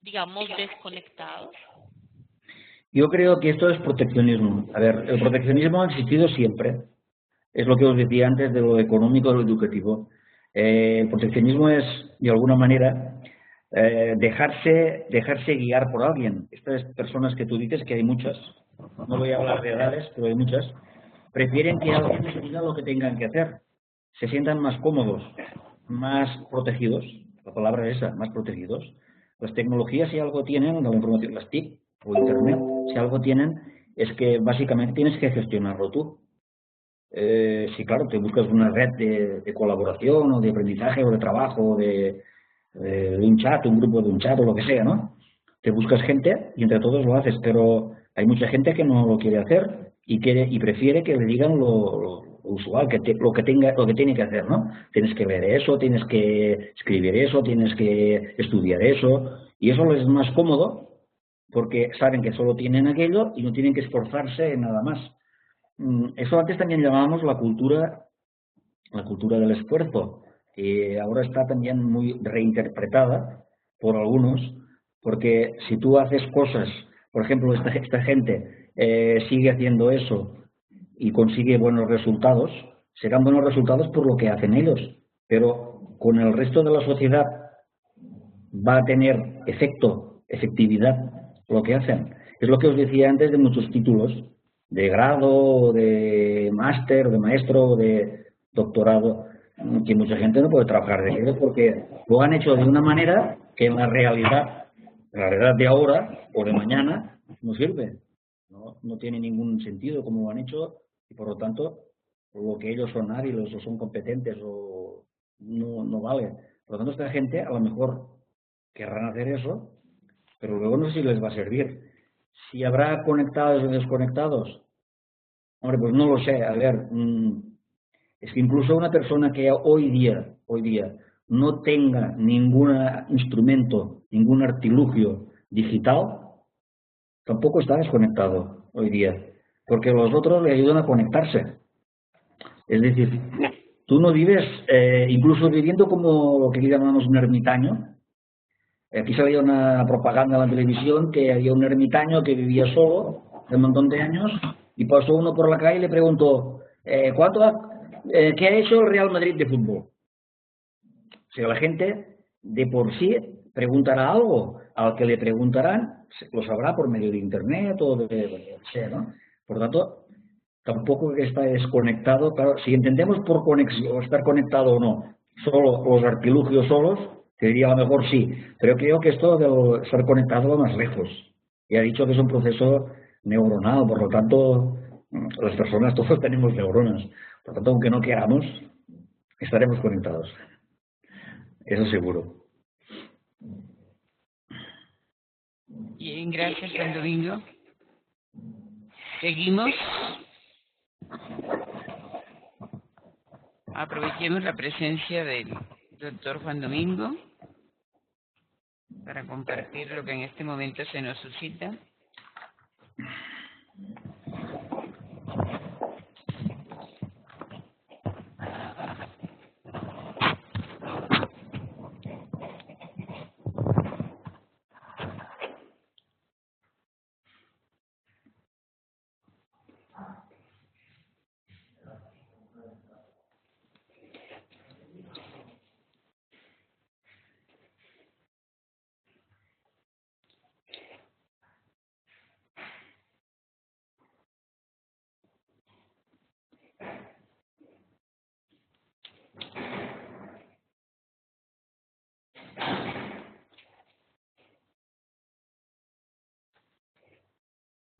digamos, desconectados? Yo creo que esto es proteccionismo. A ver, el proteccionismo ha existido siempre. Es lo que os decía antes de lo económico y lo educativo. El proteccionismo es, de alguna manera, dejarse guiar por alguien. Estas personas que tú dices, que hay muchas, no voy a hablar de edades, pero hay muchas, prefieren que alguien les diga lo que tengan que hacer. Se sientan más cómodos, más protegidos. La palabra es esa, más protegidos. Las tecnologías, si algo tienen, la información, las TIC o Internet, si algo tienen, es que básicamente tienes que gestionarlo tú. Si claro, te buscas una red de colaboración o de aprendizaje o de trabajo, de un chat, un grupo de un chat o lo que sea, ¿no? Te buscas gente y entre todos lo haces, pero hay mucha gente que no lo quiere hacer y prefiere que le digan lo usual, lo que tiene que hacer, ¿no? Tienes que ver eso, tienes que escribir eso, tienes que estudiar eso, y eso les es más cómodo porque saben que solo tienen aquello y no tienen que esforzarse en nada más. Eso antes también llamábamos la cultura del esfuerzo, que ahora está también muy reinterpretada por algunos, porque si tú haces cosas, por ejemplo, esta gente sigue haciendo eso y consigue buenos resultados, serán buenos resultados por lo que hacen ellos, pero con el resto de la sociedad va a tener efectividad lo que hacen. Es lo que os decía antes de muchos títulos de grado, de máster, de maestro, de doctorado, que mucha gente no puede trabajar de ello porque lo han hecho de una manera que en la realidad de ahora o de mañana no sirve. No tiene ningún sentido como lo han hecho y por lo tanto lo que ellos son hábiles o son competentes o no vale. Por lo tanto, esta gente a lo mejor querrán hacer eso, pero luego no sé si les va a servir. Si habrá conectados o desconectados, hombre, pues no lo sé. A ver, es que incluso una persona que hoy día no tenga ningún instrumento, ningún artilugio digital, tampoco está desconectado hoy día, porque los otros le ayudan a conectarse. Es decir, tú no vives, incluso viviendo como lo que aquí llamamos un ermitaño. Aquí salía una propaganda en la televisión que había un ermitaño que vivía solo de un montón de años y pasó uno por la calle y le preguntó ¿qué ha hecho el Real Madrid de fútbol? O sea, la gente de por sí preguntará algo. Al que le preguntarán lo sabrá por medio de internet o de lo que sea, ¿no? Por lo tanto, tampoco está desconectado. Claro, si entendemos por conexión, estar conectado o no, solo los artilugios solos, te diría a lo mejor sí, pero creo que esto de estar conectado va más lejos. Y ha dicho que es un proceso neuronal, por lo tanto, las personas todos tenemos neuronas. Por lo tanto, aunque no queramos, estaremos conectados. Eso seguro. Bien, gracias, Juan Domingo. Seguimos. Aprovechemos la presencia del doctor Juan Domingo para compartir lo que en este momento se nos suscita.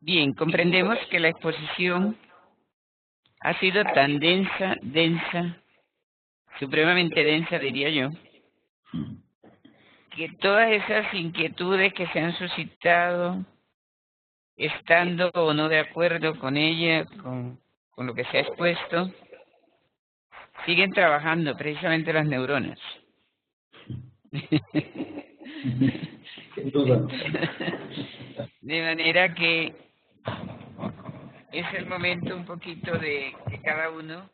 Bien, comprendemos que la exposición ha sido tan densa, supremamente densa, diría yo, que todas esas inquietudes que se han suscitado estando o no de acuerdo con ella, con lo que se ha expuesto, siguen trabajando precisamente las neuronas. Sin duda. De manera que es el momento un poquito de que cada uno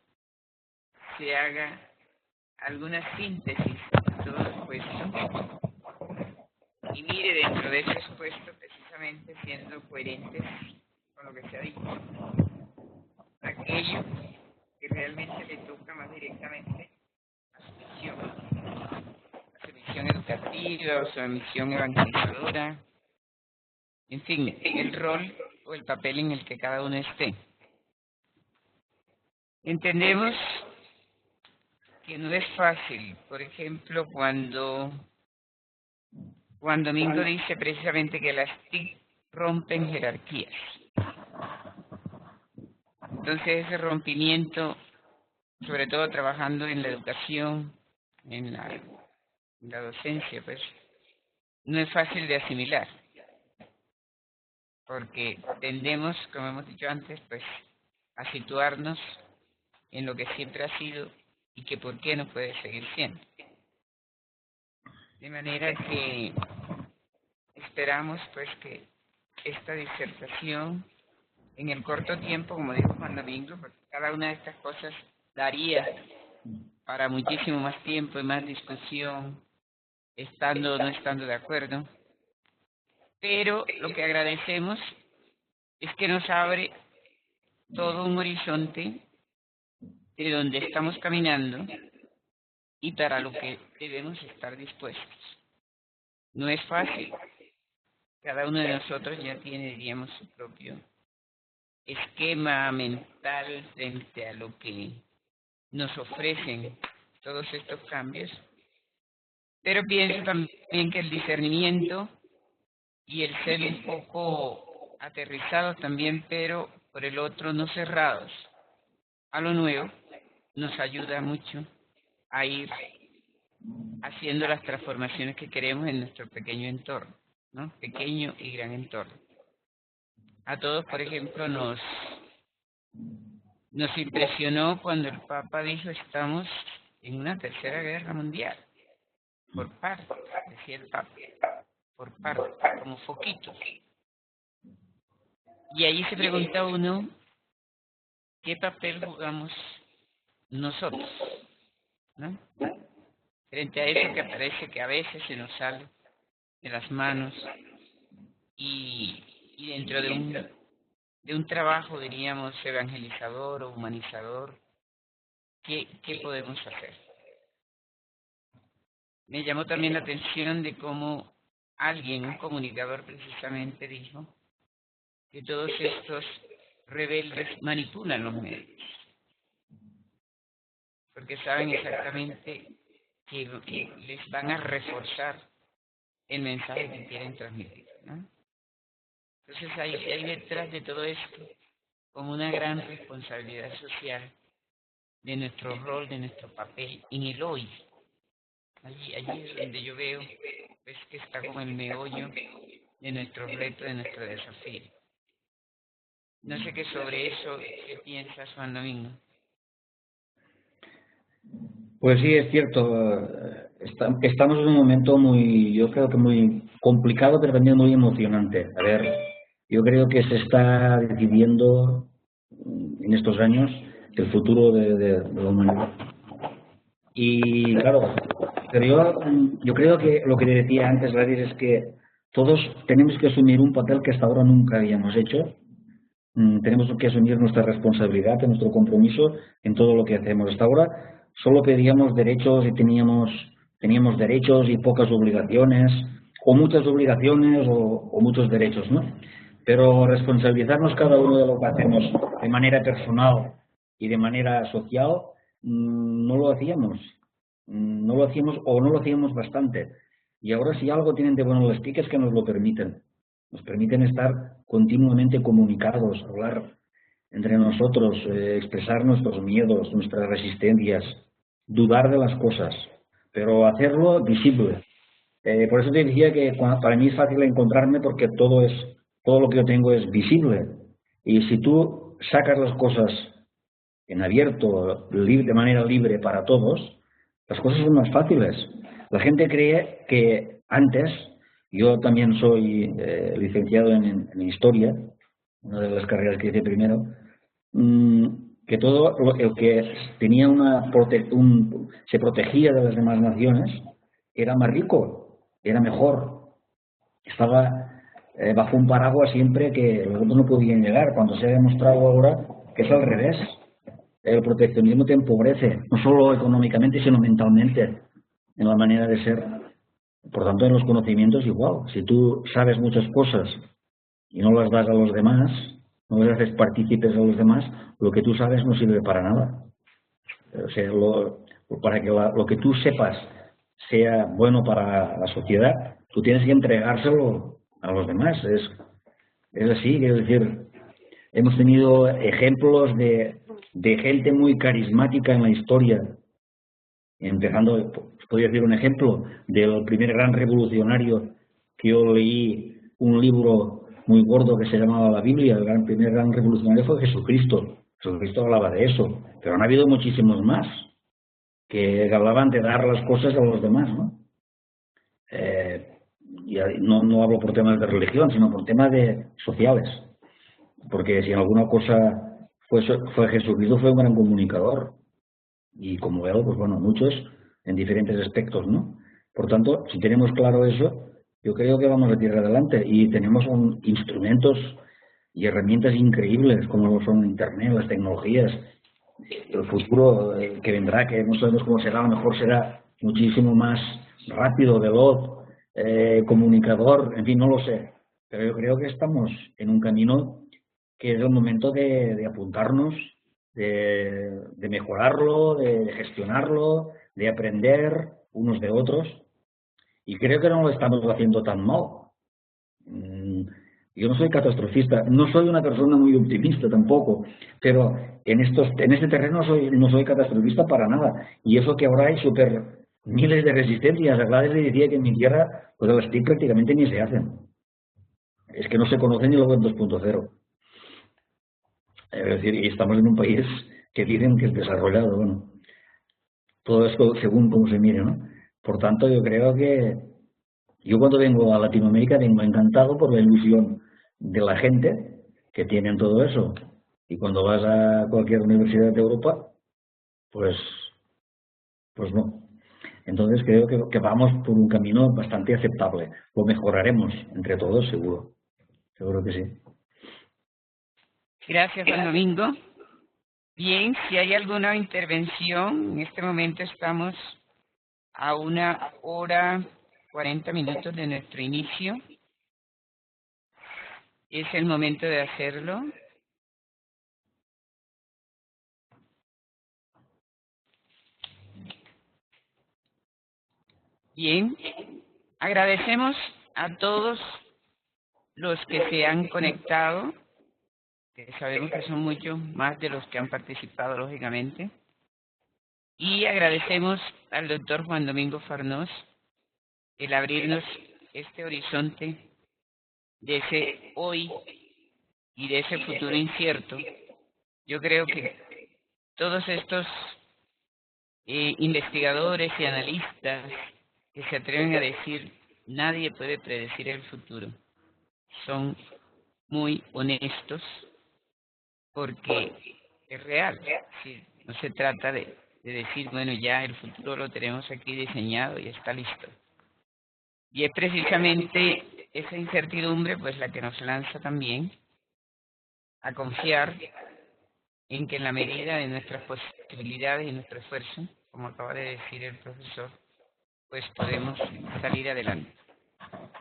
se haga alguna síntesis de todo lo expuesto y mire dentro de ese expuesto precisamente siendo coherentes con lo que se ha dicho, aquello que realmente le toca más directamente a su misión educativa o su misión evangelizadora, en fin, el rol o el papel en el que cada uno esté. Entendemos que no es fácil, por ejemplo, cuando Juan Domingo dice precisamente que las TIC rompen jerarquías. Entonces ese rompimiento, sobre todo trabajando en la educación, en la docencia, pues, no es fácil de asimilar, porque tendemos, como hemos dicho antes, pues, a situarnos en lo que siempre ha sido y que por qué no puede seguir siendo. De manera que esperamos pues que esta disertación en el corto tiempo, como dijo Juan Domingo, porque cada una de estas cosas daría para muchísimo más tiempo y más discusión, estando o no estando de acuerdo. Pero lo que agradecemos es que nos abre todo un horizonte de donde estamos caminando y para lo que debemos estar dispuestos. No es fácil. Cada uno de nosotros ya tiene, diríamos, su propio esquema mental frente a lo que nos ofrecen todos estos cambios. Pero pienso también que el discernimiento y el ser un poco aterrizados también, pero por el otro no cerrados a lo nuevo, nos ayuda mucho a ir haciendo las transformaciones que queremos en nuestro pequeño entorno, ¿no? Pequeño y gran entorno. A todos, por ejemplo, nos impresionó cuando el Papa dijo: estamos en una tercera guerra mundial, por parte, decía el Papa, por parte, como foquitos. Y allí se pregunta uno, ¿qué papel jugamos nosotros, ¿no? Frente a eso que parece que a veces se nos sale de las manos y dentro de un trabajo, diríamos, evangelizador o humanizador, ¿qué podemos hacer? Me llamó también la atención de cómo alguien, un comunicador precisamente, dijo que todos estos rebeldes manipulan los medios, porque saben exactamente que les van a reforzar el mensaje que quieren transmitir, ¿no? Entonces hay detrás de todo esto como una gran responsabilidad social de nuestro rol, de nuestro papel en el hoy. Allí es donde yo veo pues, que está como el meollo de nuestro reto, de nuestro desafío. No sé qué sobre eso, ¿qué piensas, Juan Domingo? Pues sí, es cierto. Estamos en un momento yo creo que muy complicado, pero también muy emocionante. A ver, yo creo que se está decidiendo en estos años el futuro de la humanidad. Y claro, pero yo creo que lo que decía antes, Gladys, es que todos tenemos que asumir un papel que hasta ahora nunca habíamos hecho. Tenemos que asumir nuestra responsabilidad, nuestro compromiso en todo lo que hacemos. Hasta ahora solo pedíamos derechos y teníamos derechos y pocas obligaciones, o muchas obligaciones o muchos derechos, ¿no? Pero responsabilizarnos cada uno de lo que hacemos de manera personal y de manera social, no lo hacíamos. No lo hacíamos o no lo hacíamos bastante. Y ahora si algo tienen de bueno las TIC es que nos lo permiten. Nos permiten estar continuamente comunicados, hablar entre nosotros, expresar nuestros miedos, nuestras resistencias, dudar de las cosas, pero hacerlo visible. Por eso te decía que para mí es fácil encontrarme porque todo es todo lo que yo tengo es visible. Y si tú sacas las cosas en abierto, de manera libre para todos, las cosas son más fáciles. La gente cree que antes, yo también soy licenciado en Historia, una de las carreras que hice primero, que todo el que tenía se protegía de las demás naciones era más rico, era mejor, estaba bajo un paraguas siempre que los otros no podían llegar, cuando se ha demostrado ahora que es al revés. El proteccionismo te empobrece, no solo económicamente, sino mentalmente, en la manera de ser. Por tanto, en los conocimientos igual. Si tú sabes muchas cosas y no las das a los demás, no les haces partícipes a los demás, lo que tú sabes no sirve para nada. O sea, para que lo que tú sepas sea bueno para la sociedad, tú tienes que entregárselo a los demás. Es así, quiero decir, hemos tenido ejemplos de gente muy carismática en la historia, empezando, podría decir un ejemplo del primer gran revolucionario que yo leí, un libro muy gordo que se llamaba la Biblia. El primer gran revolucionario fue Jesucristo. Jesucristo hablaba de eso, pero han habido muchísimos más que hablaban de dar las cosas a los demás, ¿no? Y no hablo por temas de religión, sino por temas sociales, porque si en alguna cosa fue Jesucristo, fue un gran comunicador, y como veo, pues bueno, muchos en diferentes aspectos, ¿no? Por tanto, si tenemos claro eso, yo creo que vamos a tirar adelante, y tenemos instrumentos y herramientas increíbles como son Internet, las tecnologías. El futuro que vendrá, que no sabemos cómo será, a lo mejor será muchísimo más rápido, veloz, comunicador, en fin, no lo sé. Pero yo creo que estamos en un camino que es el momento de apuntarnos, de mejorarlo, de gestionarlo, de aprender unos de otros. Y creo que no lo estamos haciendo tan mal. Yo no soy catastrofista, no soy una persona muy optimista tampoco, pero en este terreno no soy catastrofista para nada. Y eso que ahora hay miles de resistencias. A Gladys le decía que en mi tierra, pues las TIC prácticamente ni se hacen. Es que no se conocen ni lo web 2.0. Es decir, y estamos en un país que dicen que es desarrollado. Bueno, todo esto según cómo se mire, ¿no? Por tanto, yo creo que yo cuando vengo a Latinoamérica vengo encantado por la ilusión de la gente que tienen todo eso. Y cuando vas a cualquier universidad de Europa, pues no. Entonces creo que vamos por un camino bastante aceptable. Lo mejoraremos entre todos, seguro. Seguro que sí. Gracias, Juan Domingo. Bien, si hay alguna intervención, en este momento estamos a 1:40 de nuestro inicio. Es el momento de hacerlo. Bien, agradecemos a todos los que se han conectado, que sabemos que son muchos más de los que han participado, lógicamente. Y agradecemos al doctor Juan Domingo Farnós el abrirnos este horizonte de ese hoy y de ese futuro incierto. Yo creo que todos estos investigadores y analistas que se atreven a decir nadie puede predecir el futuro son muy honestos, porque es real. Sí, no se trata de decir, bueno, ya el futuro lo tenemos aquí diseñado y está listo. Y es precisamente esa incertidumbre pues la que nos lanza también a confiar en que en la medida de nuestras posibilidades y nuestro esfuerzo, como acaba de decir el profesor, pues podemos salir adelante.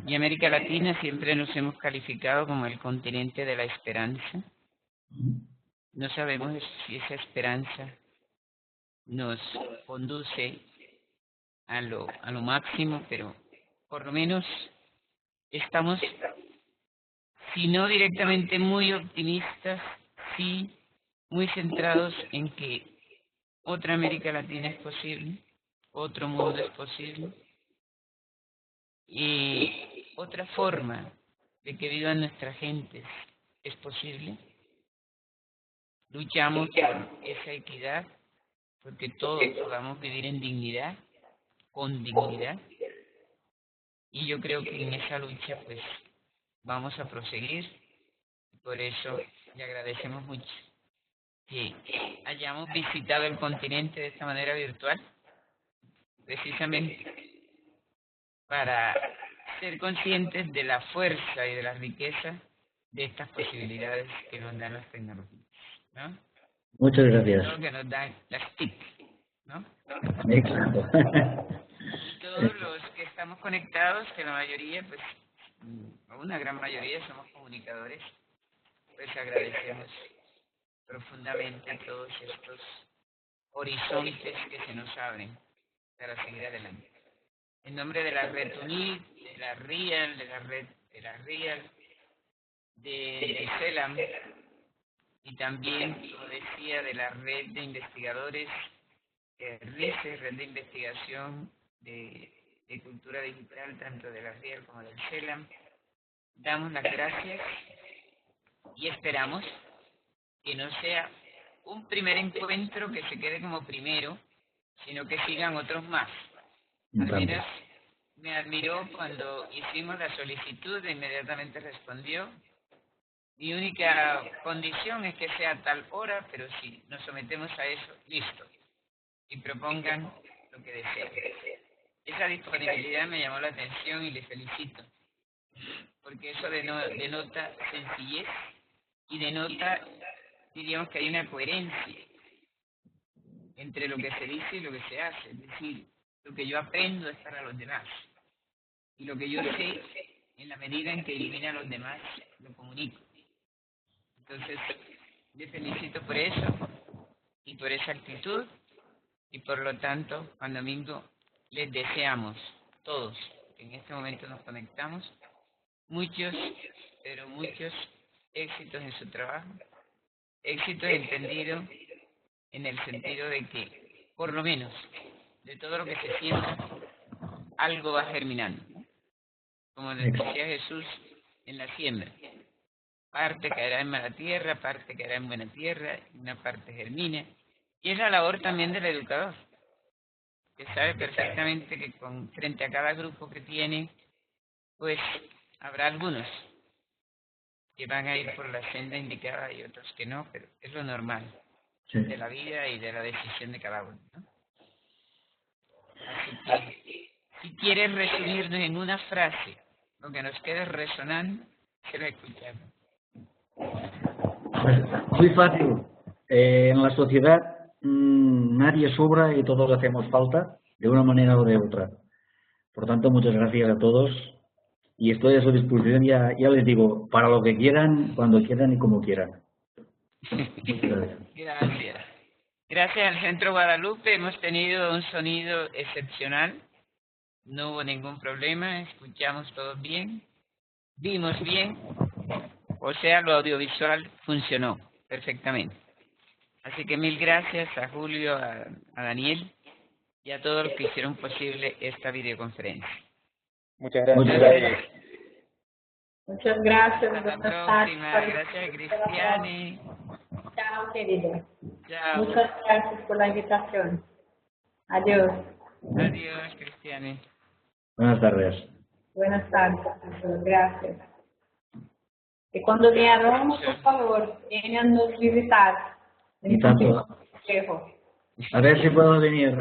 Y América Latina siempre nos hemos calificado como el continente de la esperanza. No sabemos si esa esperanza nos conduce a lo máximo, pero por lo menos estamos, si no directamente muy optimistas, sí muy centrados en que otra América Latina es posible, otro mundo es posible, y otra forma de que vivan nuestras gentes es posible. Luchamos por esa equidad, porque todos podamos vivir en dignidad, con dignidad. Y yo creo que en esa lucha pues vamos a proseguir. Por eso le agradecemos mucho que hayamos visitado el continente de esta manera virtual, precisamente para ser conscientes de la fuerza y de la riqueza de estas posibilidades que nos dan las tecnologías, ¿no? Muchas gracias. Lo que nos dan las TIC, ¿no? Exacto. Todos los que estamos conectados, que la mayoría, pues, una gran mayoría somos comunicadores, pues agradecemos profundamente a todos estos horizontes que se nos abren para seguir adelante. En nombre de la red UNID, de la RIAL, de CELAM, y también, como decía, de la red de investigadores, RICE, Red de Investigación de Cultura Digital, tanto de la RIAL como del CELAM, damos las gracias y esperamos que no sea un primer encuentro que se quede como primero, sino que sigan otros más. Al menos me admiró cuando hicimos la solicitud e inmediatamente respondió. Mi única condición es que sea a tal hora, pero si nos sometemos a eso, listo. Y propongan lo que deseen. Esa disponibilidad me llamó la atención y le felicito, porque eso denota sencillez y denota, diríamos que hay una coherencia entre lo que se dice y lo que se hace. Es decir, lo que yo aprendo es para los demás. Y lo que yo sé, en la medida en que ilumina a los demás, lo comunico. Entonces, le felicito por eso y por esa actitud. Y por lo tanto, Juan Domingo, les deseamos todos, que en este momento nos conectamos, muchos, pero muchos éxitos en su trabajo. Éxitos entendido en el sentido de que, por lo menos, de todo lo que se sienta, algo va germinando, ¿no? Como decía Jesús en la siembra. Parte caerá en mala tierra, parte caerá en buena tierra, y una parte germina. Y es la labor también del educador, que sabe perfectamente que frente a cada grupo que tiene, pues habrá algunos que van a ir por la senda indicada y otros que no, pero es lo normal de la vida y de la decisión de cada uno, ¿no? Así que, si quieres resumirnos en una frase lo que nos quede resonando, se lo escuchamos. Pues, muy fácil. En la sociedad nadie sobra y todos hacemos falta de una manera o de otra. Por tanto, muchas gracias a todos y estoy a su disposición. Ya les digo, para lo que quieran, cuando quieran y como quieran. Gracias. Gracias al Centro Guadalupe hemos tenido un sonido excepcional. No hubo ningún problema, escuchamos todos bien, vimos bien, o sea, lo audiovisual funcionó perfectamente. Así que mil gracias a Julio, a Daniel y a todos los que hicieron posible esta videoconferencia. Muchas gracias. Muchas gracias. Hasta la próxima. Gracias, Cristiane. Chao, querida. Chao. Muchas gracias por la invitación. Adiós. Adiós, Cristiane. Buenas tardes. Buenas tardes, profesor. Gracias. Y cuando venga a Roma, por favor, vengan a nos visitar. Y tanto. A ver si puedo venir.